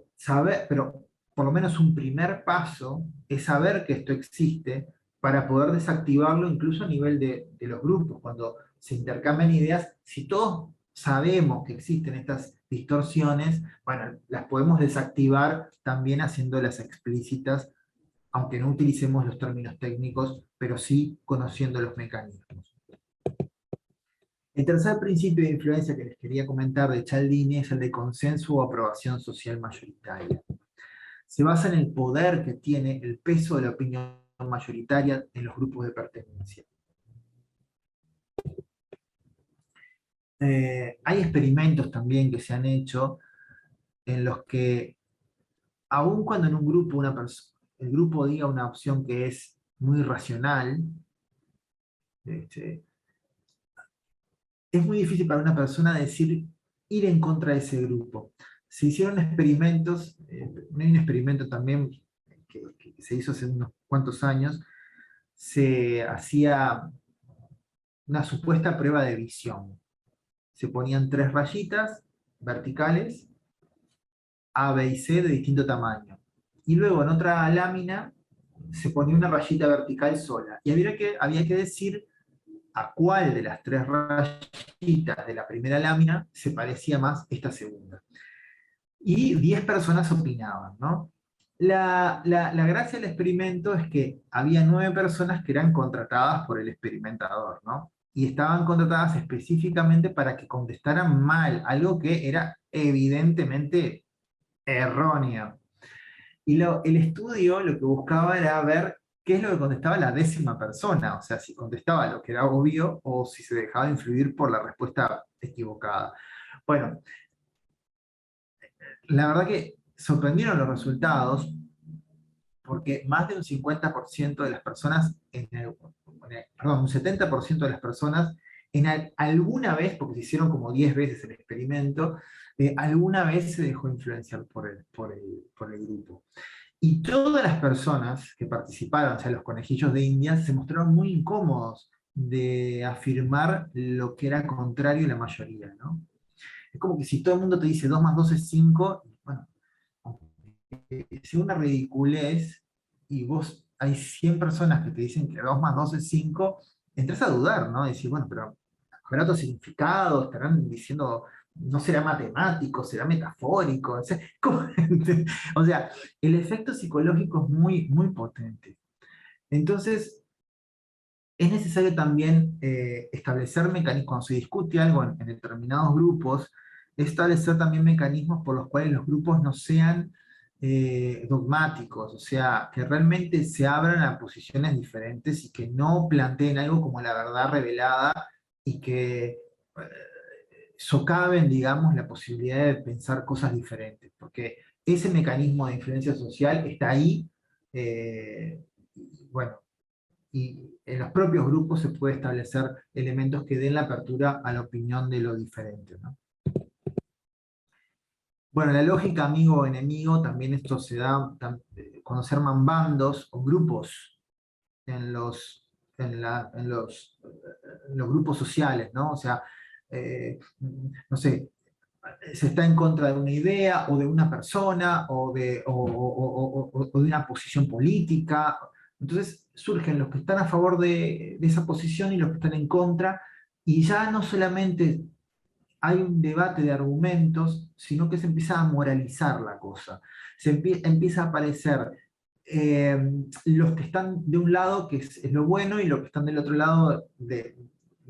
por lo menos un primer paso es saber que esto existe para poder desactivarlo incluso a nivel de los grupos. Cuando se intercambian ideas, si todos sabemos que existen estas distorsiones, bueno, las podemos desactivar también haciéndolas explícitas, aunque no utilicemos los términos técnicos, pero sí conociendo los mecanismos. El tercer principio de influencia que les quería comentar de Cialdini es el de consenso o aprobación social mayoritaria. Se basa en el poder que tiene el peso de la opinión mayoritaria en los grupos de pertenencia. Hay experimentos también que se han hecho en los que, aun cuando en un grupo el grupo diga una opción que es muy racional, es muy difícil para una persona decir ir en contra de ese grupo. Se hicieron experimentos, hay un experimento también que se hizo hace unos cuantos años, se hacía una supuesta prueba de visión. Se ponían 3 rayitas verticales, A, B y C de distinto tamaño. Y luego en otra lámina se ponía una rayita vertical sola. Y había que decir a cuál de las 3 rayitas de la primera lámina se parecía más esta segunda. Y 10 personas opinaban, ¿no? La gracia del experimento es que había 9 personas que eran contratadas por el experimentador, ¿no? Y estaban contratadas específicamente para que contestaran mal, algo que era evidentemente erróneo. Y el estudio lo que buscaba era ver qué es lo que contestaba la 10ª persona, o sea, si contestaba lo que era obvio o si se dejaba influir por la respuesta equivocada. Bueno, la verdad que sorprendieron los resultados porque más de un 50% de las personas, perdón, un 70% de las personas, alguna vez, porque se hicieron como 10 veces el experimento, alguna vez se dejó influenciar por el grupo. Y todas las personas que participaron, o sea, los conejillos de India, se mostraron muy incómodos de afirmar lo que era contrario a la mayoría, ¿no? Es como que si todo el mundo te dice 2 más 2 es 5, bueno, es una ridiculez, y vos hay 100 personas que te dicen que 2 más 2 es 5, entras a dudar, ¿no? Decir, bueno, pero habrá otro significado, estarán diciendo, no será matemático, será metafórico, o sea, o sea, el efecto psicológico es muy, muy potente. Entonces, es necesario también establecer mecanismos, cuando se discute algo en determinados grupos, establecer también mecanismos por los cuales los grupos no sean dogmáticos, o sea, que realmente se abran a posiciones diferentes y que no planteen algo como la verdad revelada y que socaven, digamos, la posibilidad de pensar cosas diferentes, porque ese mecanismo de influencia social está ahí, y bueno, y en los propios grupos se puede establecer elementos que den la apertura a la opinión de lo diferente, ¿no? Bueno, la lógica amigo o enemigo, también esto se da cuando se arman bandos o grupos en los grupos sociales, ¿no? O sea, no sé, se está en contra de una idea o de una persona o de una posición política. Entonces surgen los que están a favor de esa posición y los que están en contra, y ya no solamente hay un debate de argumentos, sino que se empieza a moralizar la cosa. Empieza a aparecer los que están de un lado, que es lo bueno, y los que están del otro lado, de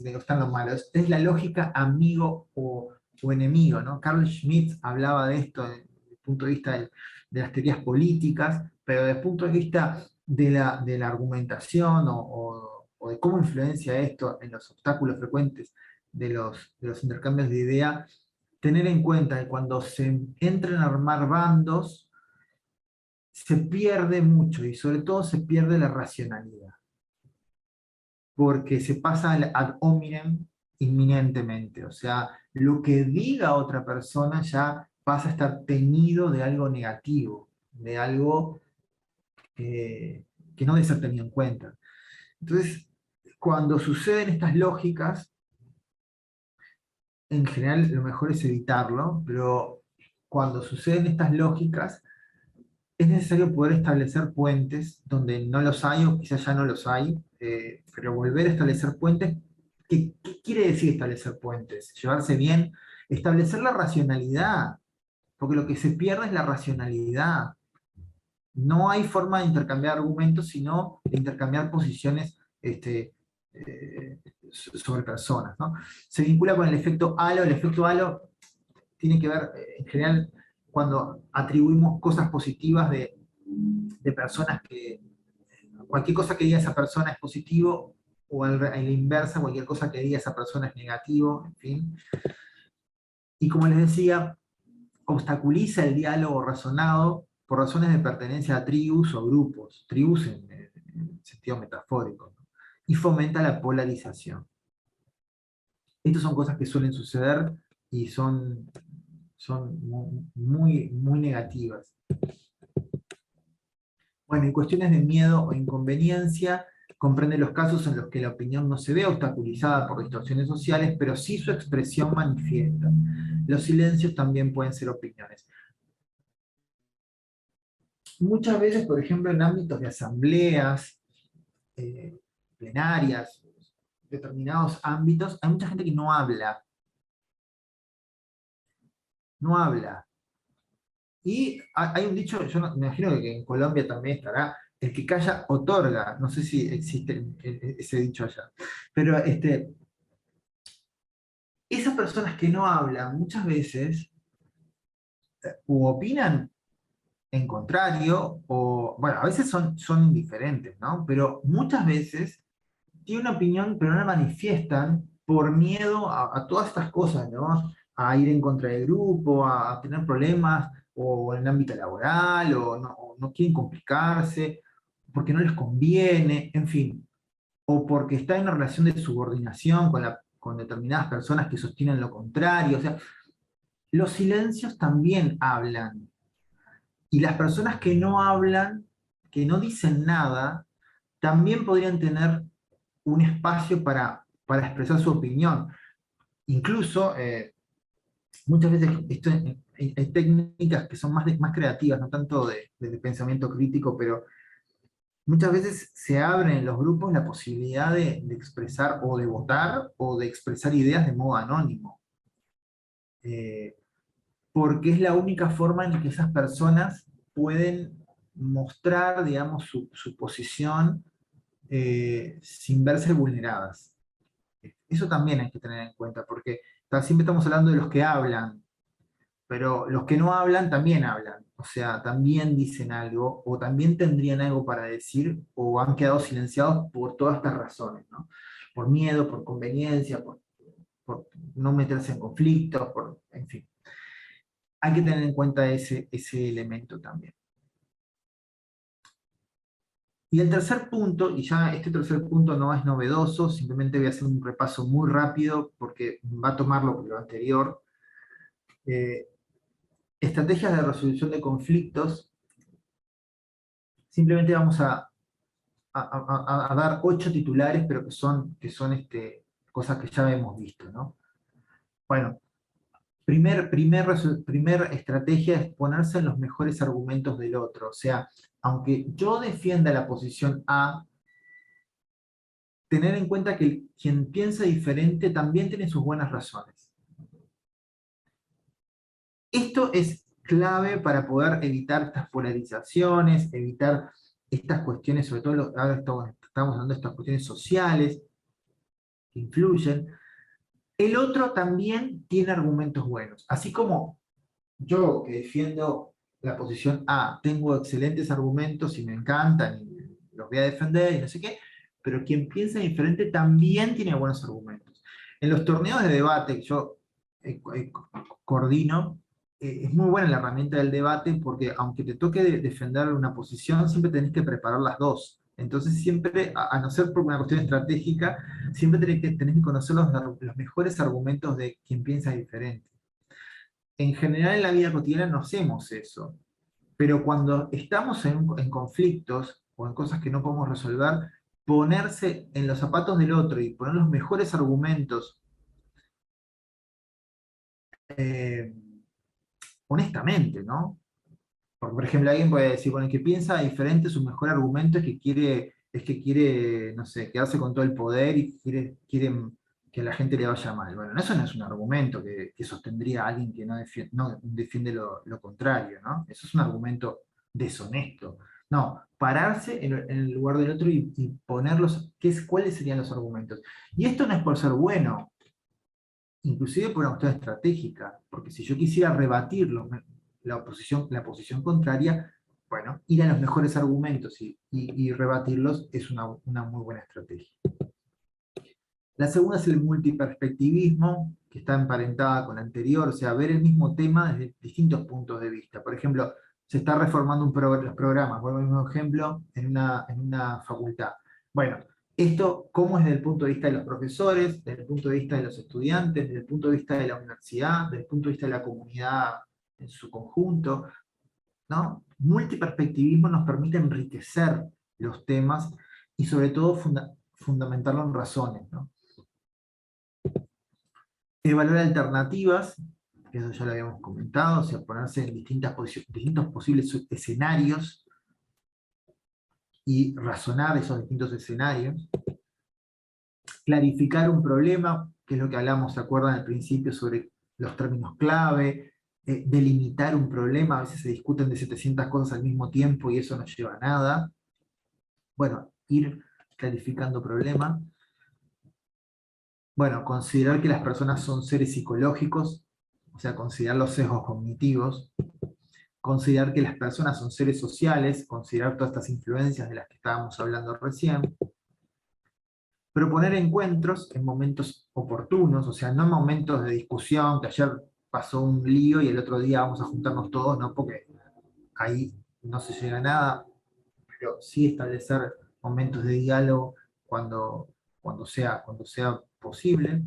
que están los malos. Es la lógica amigo o enemigo, ¿no? Carl Schmitt hablaba de esto desde el punto de vista de las teorías políticas, pero desde el punto de vista de la argumentación o de cómo influencia esto en los obstáculos frecuentes de los intercambios de ideas, tener en cuenta que cuando se entran a armar bandos, se pierde mucho y sobre todo se pierde la racionalidad, porque se pasa al ad hominem inminentemente, o sea, lo que diga otra persona ya pasa a estar teñido de algo negativo, de algo que no debe ser tenido en cuenta. Entonces, cuando suceden estas lógicas, en general lo mejor es evitarlo, pero cuando suceden estas lógicas, es necesario poder establecer puentes donde no los hay o quizás ya no los hay, pero volver a establecer puentes. ¿Qué quiere decir establecer puentes? Llevarse bien, establecer la racionalidad, porque lo que se pierde es la racionalidad. No hay forma de intercambiar argumentos, sino de intercambiar posiciones eh, sobre personas, ¿no? Se vincula con el efecto halo. El efecto halo tiene que ver, en general, cuando atribuimos cosas positivas de personas que, cualquier cosa que diga esa persona es positivo, o a la inversa, cualquier cosa que diga esa persona es negativo, en fin. Y como les decía, obstaculiza el diálogo razonado por razones de pertenencia a tribus o grupos, tribus en sentido metafórico, ¿no? Y fomenta la polarización. Estas son cosas que suelen suceder y son muy, muy negativas. Bueno, y cuestiones de miedo o inconveniencia, comprende los casos en los que la opinión no se ve obstaculizada por distorsiones sociales, pero sí su expresión manifiesta. Los silencios también pueden ser opiniones. Muchas veces, por ejemplo, en ámbitos de asambleas, plenarias, determinados ámbitos, hay mucha gente que no habla. No habla. Y hay un dicho, yo me imagino que en Colombia también estará, el que calla otorga. No sé si existe ese dicho allá. Pero esas personas que no hablan muchas veces u opinan en contrario, o bueno, a veces son indiferentes, ¿no? Pero muchas veces tienen una opinión, pero no la manifiestan por miedo a todas estas cosas, ¿no? A ir en contra del grupo, a tener problemas, o en el ámbito laboral, o no quieren complicarse, porque no les conviene, en fin, o porque está en una relación de subordinación con determinadas personas que sostienen lo contrario. O sea, los silencios también hablan. Y las personas que no hablan, que no dicen nada, también podrían tener un espacio para expresar su opinión. Incluso, muchas veces hay técnicas que son más creativas, no tanto de pensamiento crítico, pero muchas veces se abre en los grupos la posibilidad de expresar o de votar o de expresar ideas de modo anónimo. Eh, Porque es la única forma en que esas personas pueden mostrar, digamos, su posición sin verse vulneradas. Eso también hay que tener en cuenta, porque siempre estamos hablando de los que hablan, pero los que no hablan también hablan, o sea, también dicen algo, o también tendrían algo para decir, o han quedado silenciados por todas estas razones, ¿no? Por miedo, por conveniencia, por no meterse en conflictos, en fin. Hay que tener en cuenta ese elemento también. Y el tercer punto, y ya este tercer punto no es novedoso, simplemente voy a hacer un repaso muy rápido porque va a tomar lo anterior. Estrategias de resolución de conflictos. Simplemente vamos a dar 8 titulares, pero que son cosas que ya hemos visto, ¿no? Bueno, primer estrategia es ponerse en los mejores argumentos del otro. O sea, aunque yo defienda la posición A, tener en cuenta que quien piensa diferente también tiene sus buenas razones. Esto es clave para poder evitar estas polarizaciones, evitar estas cuestiones, sobre todo ahora estamos hablando de estas cuestiones sociales que influyen. El otro también tiene argumentos buenos. Así como yo, que defiendo la posición A, tengo excelentes argumentos y me encantan y los voy a defender y no sé qué, pero quien piensa diferente también tiene buenos argumentos. En los torneos de debate que yo coordino, es muy buena la herramienta del debate porque aunque te toque defender una posición, siempre tenés que preparar las dos. Entonces siempre, a no ser por una cuestión estratégica, siempre tenés que conocer los mejores argumentos de quien piensa diferente. En general en la vida cotidiana no hacemos eso, pero cuando estamos en conflictos, o en cosas que no podemos resolver, ponerse en los zapatos del otro y poner los mejores argumentos eh, honestamente, ¿no? Porque, por ejemplo, alguien puede decir, bueno, el que piensa diferente, su mejor argumento es que quiere, no sé, quedarse con todo el poder y quiere que a la gente le vaya mal. Bueno, eso no es un argumento que sostendría a alguien que no defiende lo contrario, ¿no? Eso es un argumento deshonesto. No, pararse en el lugar del otro y ponerlos, cuáles serían los argumentos. Y esto no es por ser bueno, inclusive por una cuestión estratégica, porque si yo quisiera rebatirlo, la posición contraria, bueno, ir a los mejores argumentos y rebatirlos es una muy buena estrategia. La segunda es el multiperspectivismo, que está emparentada con la anterior, o sea, ver el mismo tema desde distintos puntos de vista. Por ejemplo, se está reformando los programas, vuelvo al mismo ejemplo, en una facultad. Bueno, esto, ¿cómo es desde el punto de vista de los profesores, desde el punto de vista de los estudiantes, desde el punto de vista de la universidad, desde el punto de vista de la comunidad en su conjunto? ¿No? Multiperspectivismo nos permite enriquecer los temas y sobre todo fundamentarlo en razones, ¿no? Evaluar alternativas, que eso ya lo habíamos comentado, o sea, ponerse en distintos posibles escenarios y razonar esos distintos escenarios. Clarificar un problema, que es lo que hablamos, ¿se acuerdan al principio sobre los términos clave? Delimitar un problema, a veces se discuten de 700 cosas al mismo tiempo y eso no lleva a nada. Bueno, ir clarificando problemas. Bueno, considerar que las personas son seres psicológicos, o sea, considerar los sesgos cognitivos, considerar que las personas son seres sociales, considerar todas estas influencias de las que estábamos hablando recién, proponer encuentros en momentos oportunos, o sea, no en momentos de discusión, que ayer pasó un lío y el otro día vamos a juntarnos todos, no, porque ahí no se llega a nada, pero sí establecer momentos de diálogo cuando sea posible,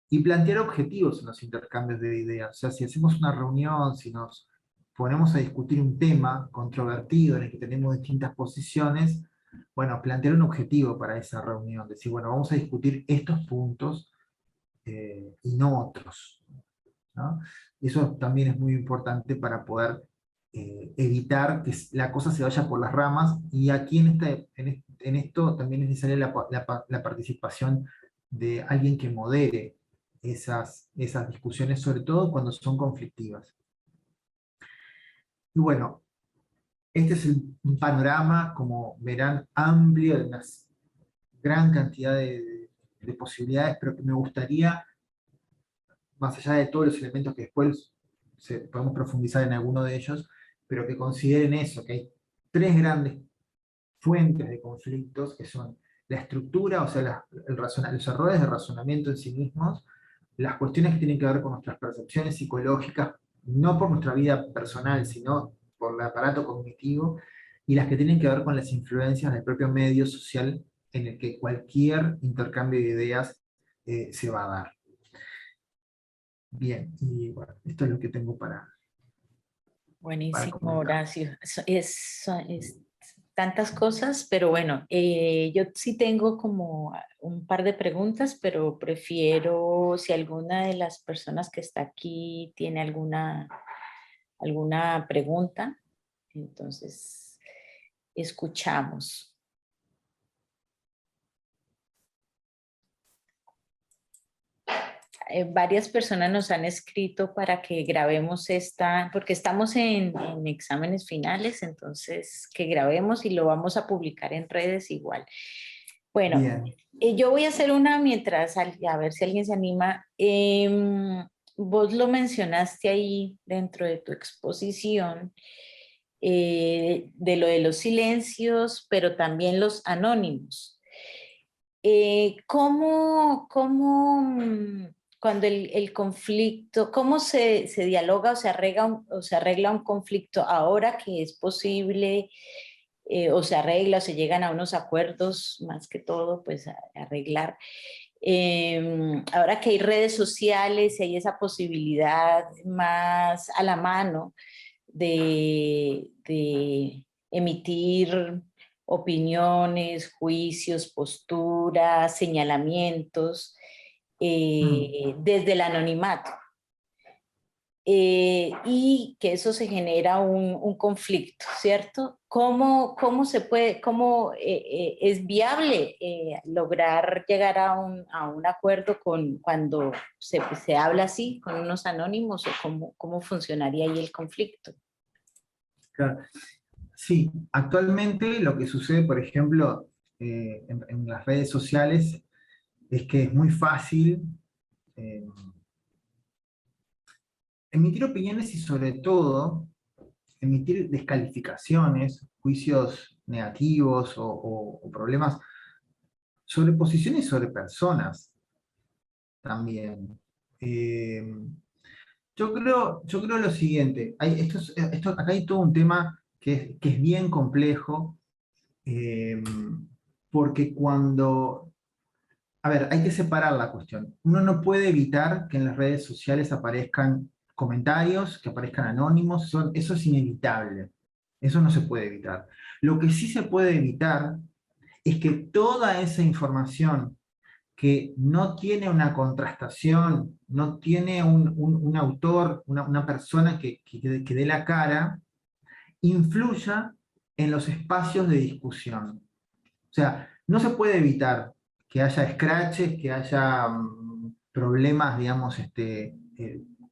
y plantear objetivos en los intercambios de ideas. O sea, si hacemos una reunión, si nos ponemos a discutir un tema controvertido en el que tenemos distintas posiciones, bueno, plantear un objetivo para esa reunión, decir, bueno, vamos a discutir estos puntos y no otros, ¿no? Eso también es muy importante para poder evitar que la cosa se vaya por las ramas, y aquí en esto también es necesaria la participación de alguien que modere esas discusiones, sobre todo cuando son conflictivas. Y bueno, este es un panorama, como verán, amplio, de una gran cantidad de posibilidades, pero que me gustaría, más allá de todos los elementos que después podemos profundizar en alguno de ellos, pero que consideren eso, que hay tres grandes fuentes de conflictos, que son la estructura, o sea, los errores de razonamiento en sí mismos, las cuestiones que tienen que ver con nuestras percepciones psicológicas, no por nuestra vida personal, sino por el aparato cognitivo, y las que tienen que ver con las influencias del propio medio social en el que cualquier intercambio de ideas se va a dar. Bien, y bueno, esto es lo que tengo para Buenísimo, comentar. Horacio. Es tantas cosas, pero bueno, yo sí tengo como un par de preguntas, pero prefiero si alguna de las personas que está aquí tiene alguna pregunta, entonces escuchamos. Varias personas nos han escrito para que grabemos porque estamos en exámenes finales, entonces que grabemos y lo vamos a publicar en redes igual. Bueno, Bien, yo voy a hacer una mientras, a ver si alguien se anima. Vos lo mencionaste ahí dentro de tu exposición, de lo de los silencios, pero también los anónimos. Cuando el conflicto, cómo se dialoga o se arregla un conflicto ahora que es posible, o se arregla o se llegan a unos acuerdos, más que todo, pues arreglar? Ahora que hay redes sociales y hay esa posibilidad más a la mano de emitir opiniones, juicios, posturas, señalamientos desde el anonimato. Y que eso se genera un conflicto, ¿cierto? ¿Cómo se puede, cómo es viable lograr llegar a un acuerdo cuando se habla así, con unos anónimos, o cómo funcionaría ahí el conflicto? Claro. Sí, actualmente lo que sucede, por ejemplo, en las redes sociales, es que es muy fácil eh, emitir opiniones y sobre todo emitir descalificaciones, juicios negativos o problemas sobre posiciones y sobre personas también. Eh, yo creo lo siguiente, acá hay todo un tema que es bien complejo, eh, porque a ver, hay que separar la cuestión. Uno no puede evitar que en las redes sociales aparezcan comentarios, que aparezcan anónimos, eso es inevitable. Eso no se puede evitar. Lo que sí se puede evitar es que toda esa información que no tiene una contrastación, no tiene un autor, una persona que dé la cara, influya en los espacios de discusión. O sea, no se puede evitar que haya scratches, que haya problemas, digamos,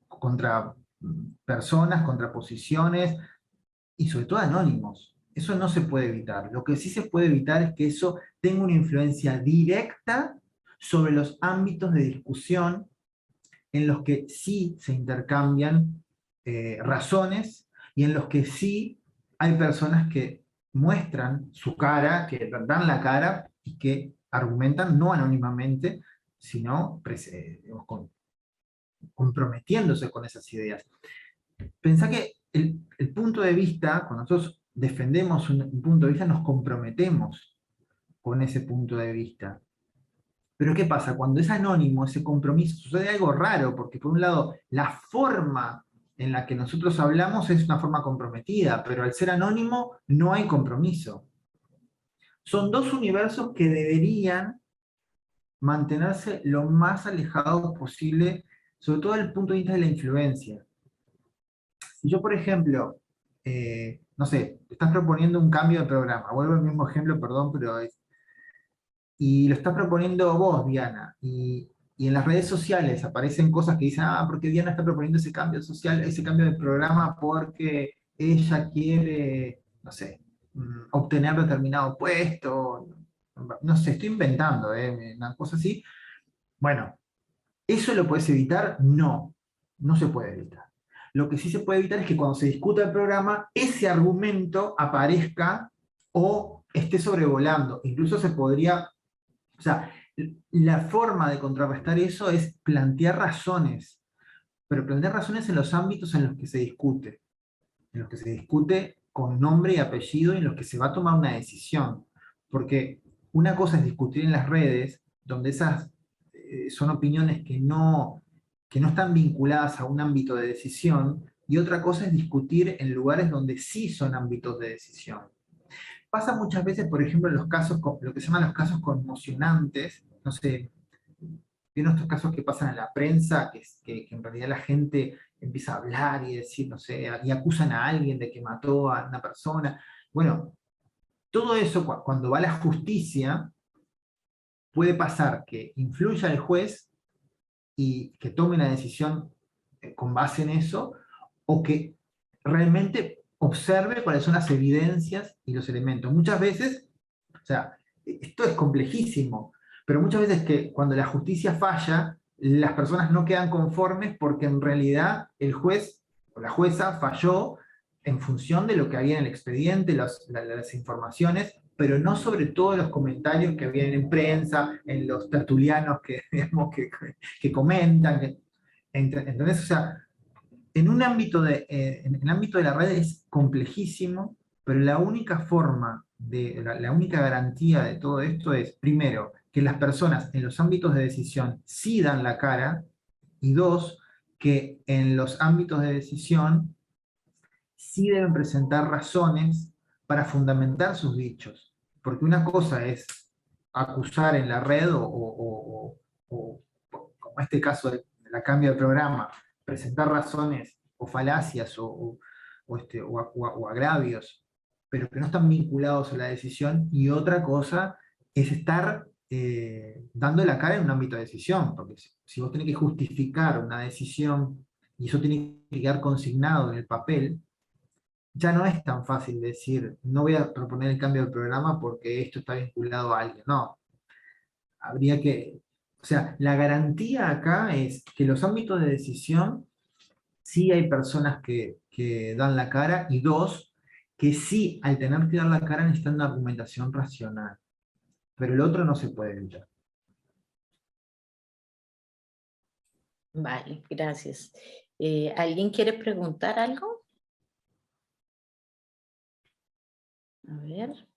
contra personas, contra posiciones, y sobre todo anónimos. Eso no se puede evitar. Lo que sí se puede evitar es que eso tenga una influencia directa sobre los ámbitos de discusión en los que sí se intercambian razones y en los que sí hay personas que muestran su cara, que dan la cara y que argumentan no anónimamente, sino digamos, comprometiéndose con esas ideas. Pensá que el punto de vista, cuando nosotros defendemos un punto de vista, nos comprometemos con ese punto de vista. Pero ¿qué pasa? Cuando es anónimo, ese compromiso, sucede algo raro, porque por un lado, la forma en la que nosotros hablamos es una forma comprometida, pero al ser anónimo no hay compromiso. Son dos universos que deberían mantenerse lo más alejados posible, sobre todo desde el punto de vista de la influencia. Si yo, por ejemplo, no sé, estás proponiendo un cambio de programa, vuelvo al mismo ejemplo, perdón, pero y lo estás proponiendo vos, Diana, y en las redes sociales aparecen cosas que dicen, porque Diana está proponiendo ese cambio social, ese cambio de programa porque ella quiere, no sé, obtener determinado puesto, no sé, estoy inventando, una cosa así. Bueno, ¿eso lo puedes evitar? No, no se puede evitar. Lo que sí se puede evitar es que cuando se discuta el programa, ese argumento aparezca o esté sobrevolando. Incluso se podría, o sea, la forma de contrarrestar eso es plantear razones, pero plantear razones en los ámbitos en los que se discute, en los que se discute con nombre y apellido y en los que se va a tomar una decisión. Porque una cosa es discutir en las redes, donde esas son opiniones que no están vinculadas a un ámbito de decisión, y otra cosa es discutir en lugares donde sí son ámbitos de decisión. Pasa muchas veces, por ejemplo, en los casos, lo que se llaman los casos conmocionantes, no sé, en estos casos que pasan en la prensa, que en realidad la gente empieza a hablar y decir, no sé, y acusan a alguien de que mató a una persona. Bueno, todo eso cuando va a la justicia, puede pasar que influya el juez y que tome una decisión con base en eso, o que realmente observe cuáles son las evidencias y los elementos. Muchas veces, o sea, esto es complejísimo, pero muchas veces que cuando la justicia falla, las personas no quedan conformes porque en realidad el juez o la jueza falló en función de lo que había en el expediente, las informaciones, pero no sobre todo los comentarios que habían en prensa, en los tertulianos que, digamos, que comentan. ¿Entendés? O sea, en el ámbito de la red es complejísimo, pero la única forma, la única garantía de todo esto es, primero, que las personas en los ámbitos de decisión sí dan la cara, y dos, que en los ámbitos de decisión sí deben presentar razones para fundamentar sus dichos. Porque una cosa es acusar en la red o, como este caso de la cambio de programa, presentar razones o falacias o agravios, pero que no están vinculados a la decisión, y otra cosa es estar dando la cara en un ámbito de decisión, porque si vos tenés que justificar una decisión y eso tiene que quedar consignado en el papel, ya no es tan fácil decir, no voy a proponer el cambio de programa porque esto está vinculado a alguien. No, habría que, o sea, la garantía acá es que los ámbitos de decisión sí hay personas que dan la cara, y dos, que sí, al tener que dar la cara necesitan una argumentación racional, pero el otro no se puede evitar. Vale, gracias. ¿Alguien quiere preguntar algo? A ver.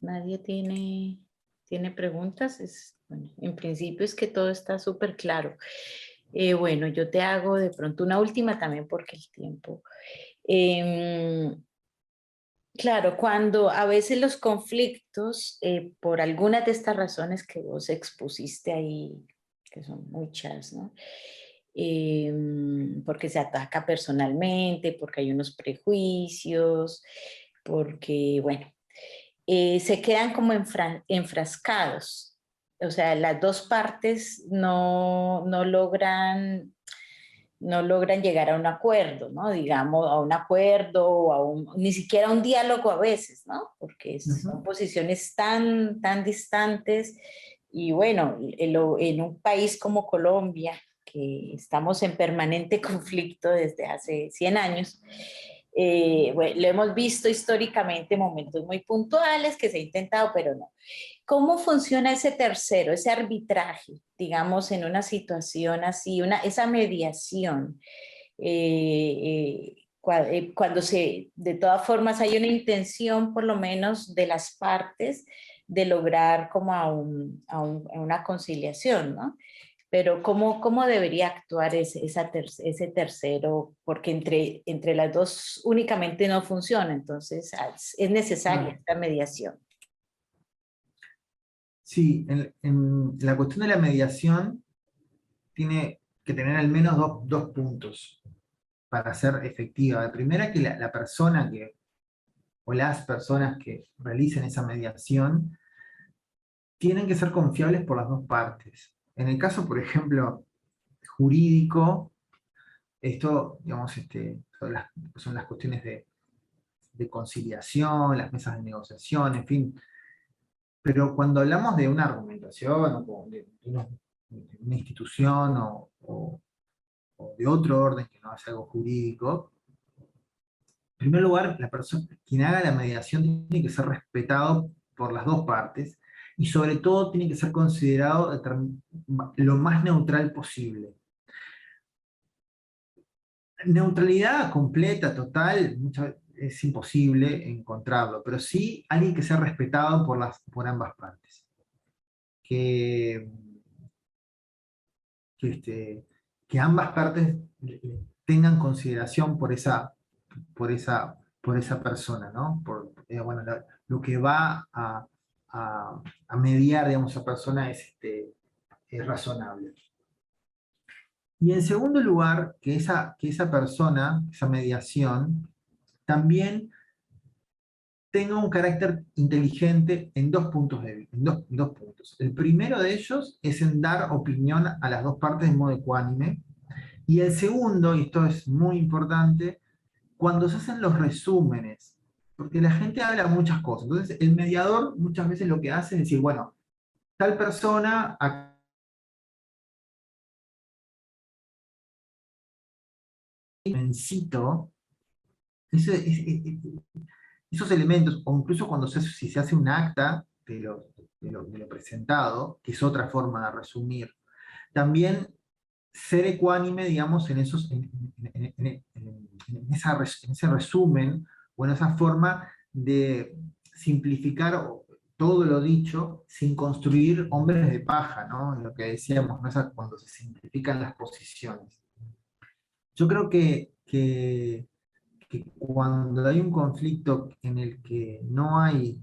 ¿Nadie tiene preguntas? Bueno, en principio es que todo está súper claro. Bueno, yo te hago de pronto una última también porque el tiempo. Em, claro, cuando a veces los conflictos, por algunas de estas razones que vos expusiste ahí, que son muchas, ¿no? Porque se ataca personalmente, porque hay unos prejuicios, porque, bueno, se quedan como enfrascados. O sea, las dos partes no logran llegar a un acuerdo, ¿no? Digamos, a un acuerdo o ni siquiera a un diálogo a veces, ¿no? Porque son posiciones tan distantes. Y bueno, en un país como Colombia, que estamos en permanente conflicto desde hace 100 años, bueno, lo hemos visto históricamente, momentos muy puntuales que se ha intentado, pero no. ¿Cómo funciona ese tercero, ese arbitraje, digamos, en una situación así, esa mediación? Cuando de todas formas hay una intención, por lo menos, de las partes de lograr como a una conciliación, ¿no? Pero ¿cómo debería actuar ese tercero? Porque entre las dos únicamente no funciona, entonces es necesaria Claro. esta mediación. Sí, en la cuestión de la mediación tiene que tener al menos dos puntos para ser efectiva. La primera, que la persona o las personas que realicen esa mediación tienen que ser confiables por las dos partes. En el caso, por ejemplo, jurídico, esto, digamos, son las cuestiones de conciliación, las mesas de negociación, en fin. Pero cuando hablamos de una argumentación o de una institución o de otro orden que no es algo jurídico, en primer lugar, la persona, quien haga la mediación tiene que ser respetado por las dos partes, y sobre todo tiene que ser considerado lo más neutral posible. Neutralidad completa, total, muchas veces es imposible encontrarlo, pero sí alguien que sea respetado por ambas partes. Que, que, este, que ambas partes tengan consideración por esa persona, ¿no? Bueno, lo que va a mediar, digamos, esa persona es razonable. Y en segundo lugar, que esa persona, esa mediación, también tenga un carácter inteligente en dos puntos en dos puntos. El primero de ellos es en dar opinión a las dos partes de modo ecuánime. Y el segundo, y esto es muy importante, cuando se hacen los resúmenes, porque la gente habla muchas cosas. Entonces, el mediador muchas veces lo que hace es decir, bueno, tal persona mencito, esos elementos, o incluso si se hace un acta de lo presentado, que es otra forma de resumir, también ser ecuánime, digamos, en ese resumen, o en esa forma de simplificar todo lo dicho sin construir hombres de paja, ¿no? Lo que decíamos, ¿no? Cuando se simplifican las posiciones. Yo creo que que cuando hay un conflicto en el que no hay,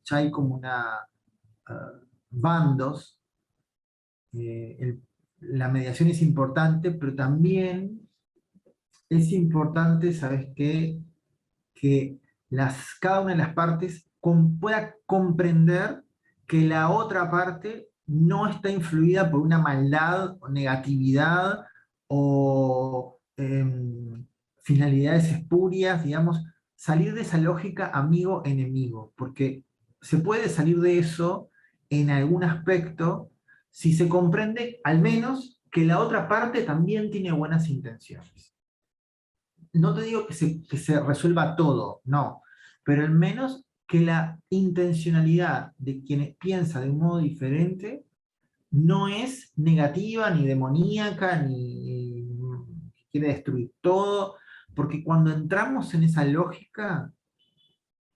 ya hay como bandos, la mediación es importante, pero también es importante, ¿sabes qué? Que cada una de las partes pueda comprender que la otra parte no está influida por una maldad o negatividad o finalidades espurias, digamos, salir de esa lógica amigo-enemigo, porque se puede salir de eso en algún aspecto si se comprende al menos que la otra parte también tiene buenas intenciones. No te digo que se resuelva todo, no, pero al menos que la intencionalidad de quienes piensa de un modo diferente no es negativa, ni demoníaca, ni que quiere destruir todo, porque cuando entramos en esa lógica,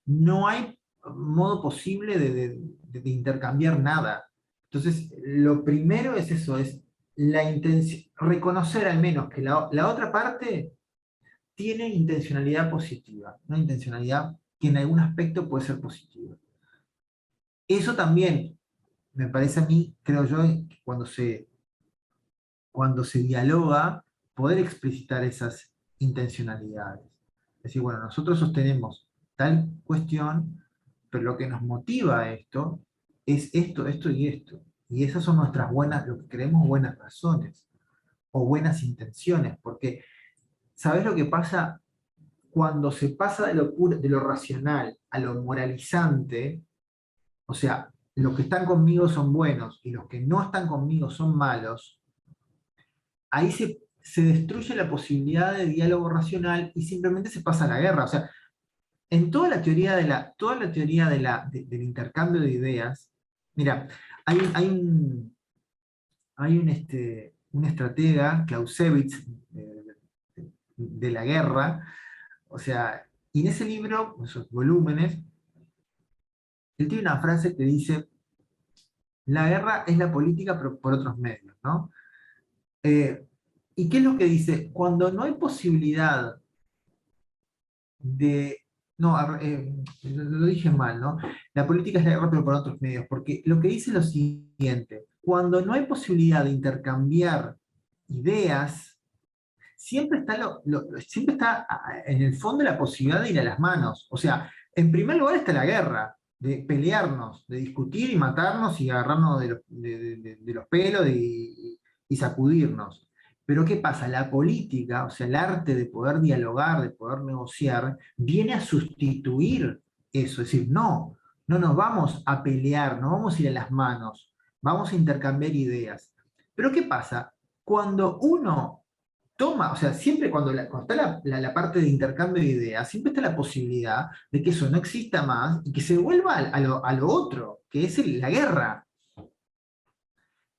no hay modo posible de intercambiar nada. Entonces, lo primero es eso, es la intención, reconocer al menos que la otra parte tiene intencionalidad positiva, una intencionalidad que en algún aspecto puede ser positiva. Eso también me parece a mí, creo yo, que cuando se dialoga, poder explicitar esas intencionalidades. Es decir, bueno, nosotros sostenemos tal cuestión, pero lo que nos motiva a esto es esto, esto y esto. Y esas son nuestras buenas, lo que creemos buenas razones o buenas intenciones, porque ¿sabes lo que pasa? Cuando se pasa de lo racional a lo moralizante, o sea, los que están conmigo son buenos y los que no están conmigo son malos, ahí se destruye la posibilidad de diálogo racional y simplemente se pasa a la guerra. O sea, en toda la teoría toda la teoría del intercambio de ideas, mira, hay un estratega, Clausewitz, de la guerra, o sea, y en ese libro, esos volúmenes, él tiene una frase que dice, la guerra es la política pero por otros medios, ¿no? Eh, ¿Y qué es lo que dice? Cuando no hay posibilidad de... No, lo dije mal, ¿no? La política es la guerra pero por otros medios, porque lo que dice es lo siguiente, cuando no hay posibilidad de intercambiar ideas, siempre está en el fondo la posibilidad de ir a las manos. O sea, en primer lugar está la guerra, de pelearnos, de discutir y matarnos y agarrarnos de los pelos y sacudirnos. Pero ¿qué pasa? La política, o sea, el arte de poder dialogar, de poder negociar, viene a sustituir eso. Es decir, no nos vamos a pelear, no vamos a ir a las manos, vamos a intercambiar ideas. Pero ¿qué pasa? Cuando uno toma, o sea, siempre cuando está la parte de intercambio de ideas, siempre está la posibilidad de que eso no exista más y que se vuelva a lo otro, que es la guerra.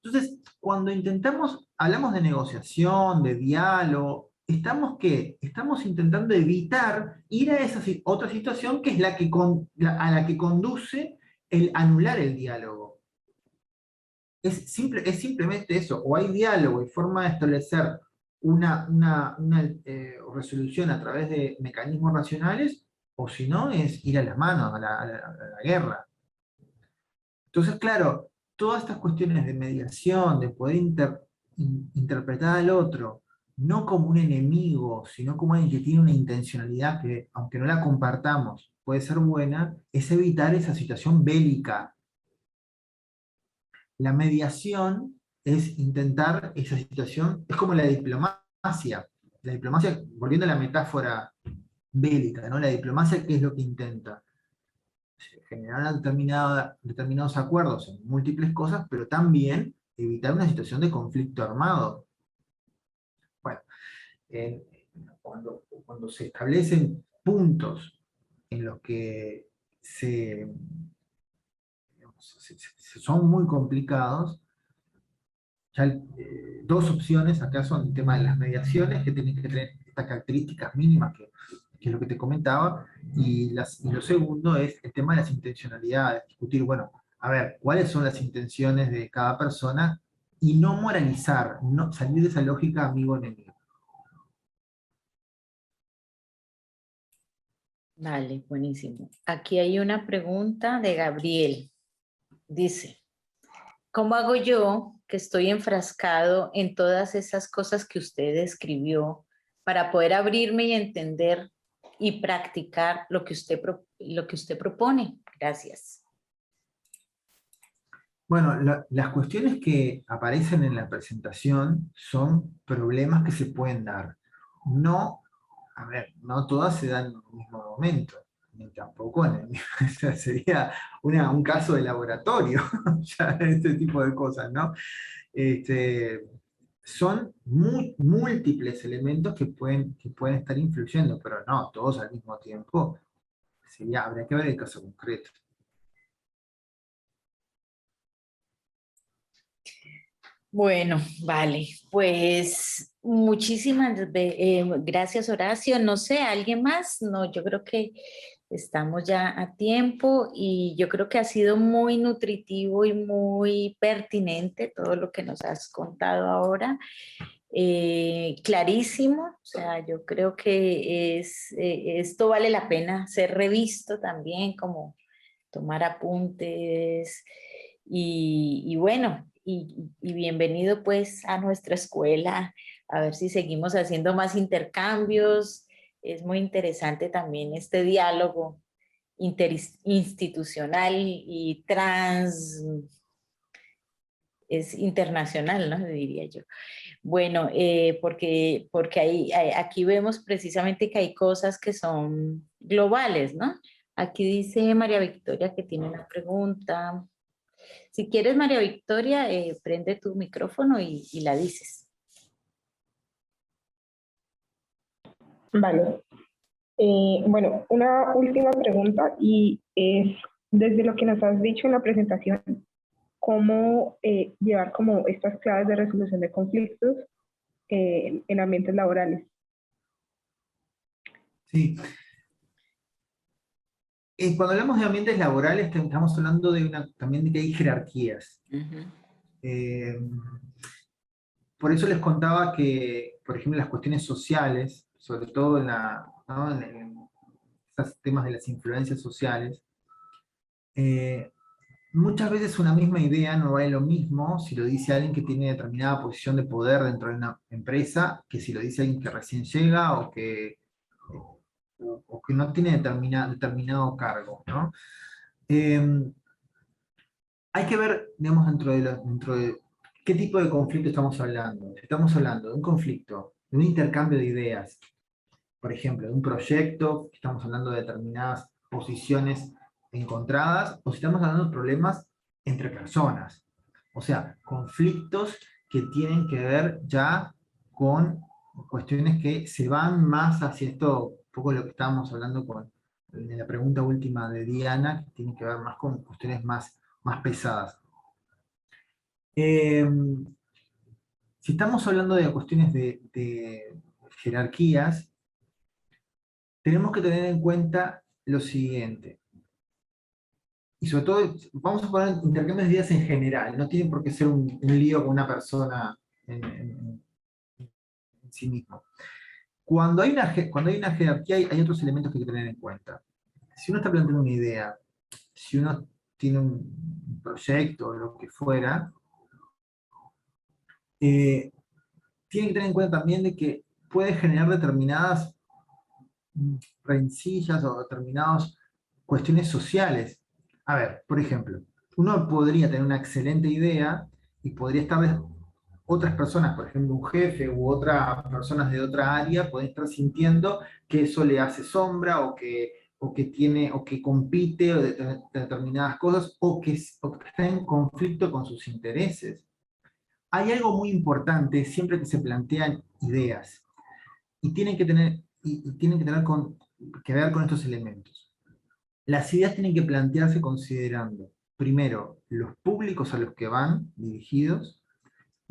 Entonces, cuando hablamos de negociación, de diálogo, estamos intentando evitar ir a esa otra situación que es a la que conduce el anular el diálogo. Es simplemente eso, o hay diálogo y forma de establecer una resolución a través de mecanismos racionales, o si no, es ir a las manos, a la guerra. Entonces, claro, todas estas cuestiones de mediación, de poder interpretar al otro, no como un enemigo, sino como alguien que tiene una intencionalidad que, aunque no la compartamos, puede ser buena, es evitar esa situación bélica. La mediación es intentar esa situación, es como la diplomacia. La diplomacia, volviendo a la metáfora bélica, ¿no? La diplomacia, ¿qué es lo que intenta? Generar determinados acuerdos en múltiples cosas, pero también evitar una situación de conflicto armado. Bueno, eh, cuando se establecen puntos en los que son muy complicados, ya dos opciones acá son el tema de las mediaciones, que tienen que tener estas características mínimas que es lo que te comentaba, y lo segundo es el tema de las intencionalidades, discutir, bueno, a ver, cuáles son las intenciones de cada persona y no moralizar, no salir de esa lógica amigo-enemigo. Vale, buenísimo. Aquí hay una pregunta de Gabriel. Dice, ¿cómo hago yo que estoy enfrascado en todas esas cosas que usted describió para poder abrirme y entender y practicar lo que usted propone? Gracias. Bueno, las cuestiones que aparecen en la presentación son problemas que se pueden dar. No, a ver, no todas se dan en el mismo momento, ni tampoco en el mismo, o sea, sería un caso de laboratorio, ya este tipo de cosas, ¿no? Este, son múltiples elementos que pueden estar influyendo, pero no todos al mismo tiempo. Habría que ver el caso concreto. Bueno, vale, pues muchísimas gracias, Horacio. No sé, ¿alguien más? No, yo creo que estamos ya a tiempo y yo creo que ha sido muy nutritivo y muy pertinente todo lo que nos has contado ahora. Clarísimo, o sea, yo creo que esto vale la pena ser revisto también, como tomar apuntes y bueno, y bienvenido pues a nuestra escuela, a ver si seguimos haciendo más intercambios. Es muy interesante también este diálogo interinstitucional y es internacional, ¿no? Diría yo. Bueno, porque aquí vemos precisamente que hay cosas que son globales, ¿no? Aquí dice María Victoria que tiene una pregunta. Si quieres, María Victoria, prende tu micrófono y la dices. Vale. Bueno, una última pregunta y es, desde lo que nos has dicho en la presentación, ¿cómo llevar como estas claves de resolución de conflictos en ambientes laborales? Sí. Cuando hablamos de ambientes laborales, estamos hablando también de que hay jerarquías. Uh-huh. Eh, por eso les contaba que, por ejemplo, las cuestiones sociales, sobre todo ¿no? en esos temas de las influencias sociales, eh, muchas veces una misma idea no vale lo mismo si lo dice alguien que tiene determinada posición de poder dentro de una empresa, que si lo dice alguien que recién llega o que no tiene determinado cargo, ¿no? Hay que ver, digamos, dentro de qué tipo de conflicto estamos hablando. Si estamos hablando de un conflicto, de un intercambio de ideas, por ejemplo, de un proyecto, estamos hablando de determinadas posiciones encontradas, o si estamos hablando de problemas entre personas. O sea, conflictos que tienen que ver ya con cuestiones que se van más hacia esto, un poco lo que estábamos hablando en la pregunta última de Diana, que tiene que ver más con cuestiones más pesadas. Si estamos hablando de cuestiones de jerarquías, tenemos que tener en cuenta lo siguiente. Y sobre todo, vamos a poner intercambios de ideas en general, no tiene por qué ser un lío con una persona en sí mismo. Cuando hay una jerarquía hay otros elementos que hay que tener en cuenta. Si uno está planteando una idea, si uno tiene un proyecto o lo que fuera, tiene que tener en cuenta también de que puede generar determinadas rencillas o determinadas cuestiones sociales. A ver, por ejemplo, uno podría tener una excelente idea y podría estar otras personas, por ejemplo, un jefe u otras personas de otra área, pueden estar sintiendo que eso le hace sombra o que compite o de determinadas cosas o que está en conflicto con sus intereses. Hay algo muy importante siempre que se plantean ideas y tienen que tener que ver con estos elementos. Las ideas tienen que plantearse considerando, primero, los públicos a los que van dirigidos,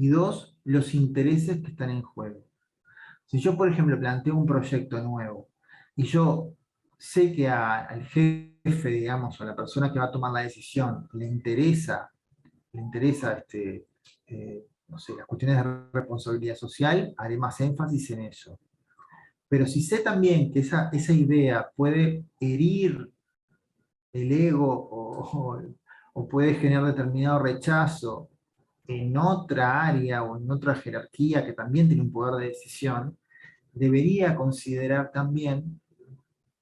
y dos, los intereses que están en juego. Si yo, por ejemplo, planteo un proyecto nuevo, y yo sé que al jefe, digamos, o a la persona que va a tomar la decisión, le interesa no sé, las cuestiones de responsabilidad social, haré más énfasis en eso. Pero si sé también que esa idea puede herir el ego o puede generar determinado rechazo en otra área o en otra jerarquía que también tiene un poder de decisión, debería considerar también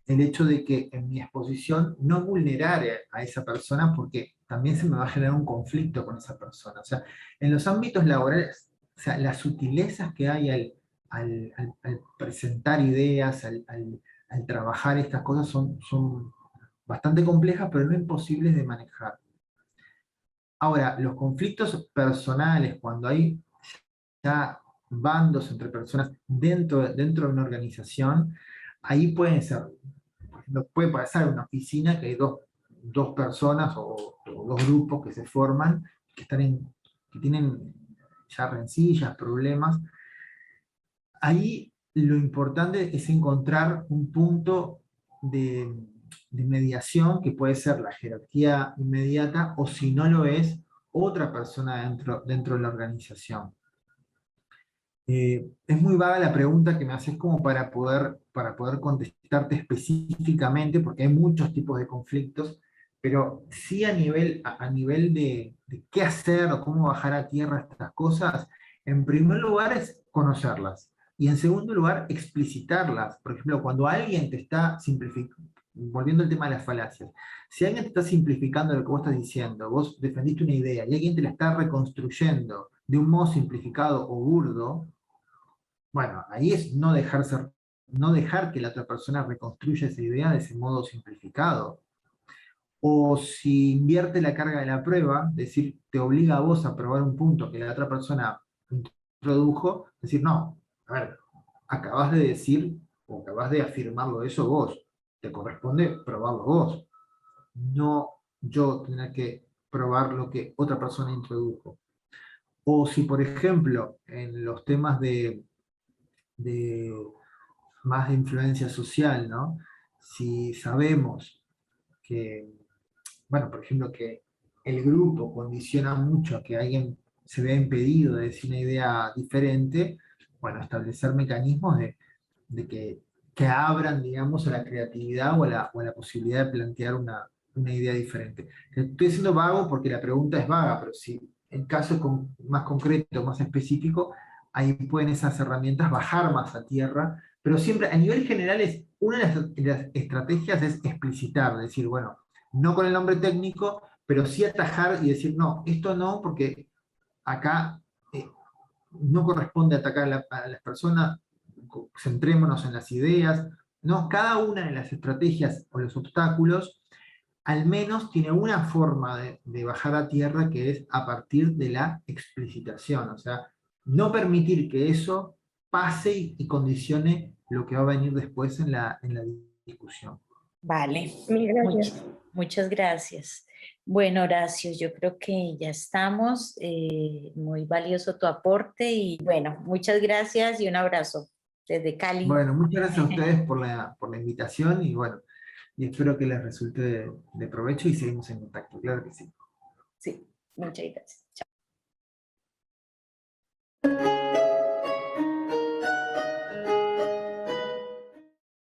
el hecho de que en mi exposición no vulnerar a esa persona porque también se me va a generar un conflicto con esa persona. O sea, en los ámbitos laborales, o sea, las sutilezas que hay al presentar ideas, al trabajar estas cosas son bastante complejas, pero no imposibles de manejar. Ahora, los conflictos personales, cuando hay ya bandos entre personas dentro de una organización, ahí pueden ser, por ejemplo, puede pasar en una oficina que hay dos personas o dos grupos que se forman, que tienen ya rencillas, problemas. Ahí lo importante es encontrar un punto de mediación que puede ser la jerarquía inmediata o si no lo es, otra persona dentro de la organización. Es muy vaga la pregunta que me haces como para poder contestarte específicamente, porque hay muchos tipos de conflictos, pero sí a nivel de qué hacer o cómo bajar a tierra estas cosas, en primer lugar es conocerlas, y en segundo lugar explicitarlas. Por ejemplo, cuando alguien te está simplificando, volviendo al tema de las falacias, si alguien te está simplificando lo que vos estás diciendo, vos defendiste una idea y alguien te la está reconstruyendo de un modo simplificado o burdo, bueno, ahí es no dejar que la otra persona reconstruya esa idea de ese modo simplificado. O si invierte la carga de la prueba, decir, te obliga a vos a probar un punto que la otra persona introdujo, decir, no, a ver, acabas de decir o acabas de afirmarlo eso vos, te corresponde probarlo vos, no yo tener que probar lo que otra persona introdujo. O si, por ejemplo, en los temas de más de influencia social, ¿no? Si sabemos que, bueno, por ejemplo, que el grupo condiciona mucho a que alguien se vea impedido de decir una idea diferente, bueno, establecer mecanismos que abran, digamos, a la creatividad o a la posibilidad de plantear una idea diferente. Estoy siendo vago porque la pregunta es vaga, pero si en caso más concreto, más específico, ahí pueden esas herramientas bajar más a tierra, pero siempre a nivel general una de las estrategias es explicitar, decir, bueno, no con el nombre técnico, pero sí atajar y decir, no, esto no, porque acá no corresponde atacar a las personas, centrémonos en las ideas, ¿no? Cada una de las estrategias o los obstáculos al menos tiene una forma de bajar a tierra que es a partir de la explicitación, o sea, no permitir que eso pase y condicione lo que va a venir después en la discusión. Vale, Mil gracias. muchas gracias. Bueno, Horacio, yo creo que ya estamos. Muy valioso tu aporte y bueno, muchas gracias y un abrazo desde Cali. Bueno, muchas gracias a ustedes por la invitación y bueno, y espero que les resulte de provecho y seguimos en contacto, claro que sí. Sí, muchas gracias. Chao.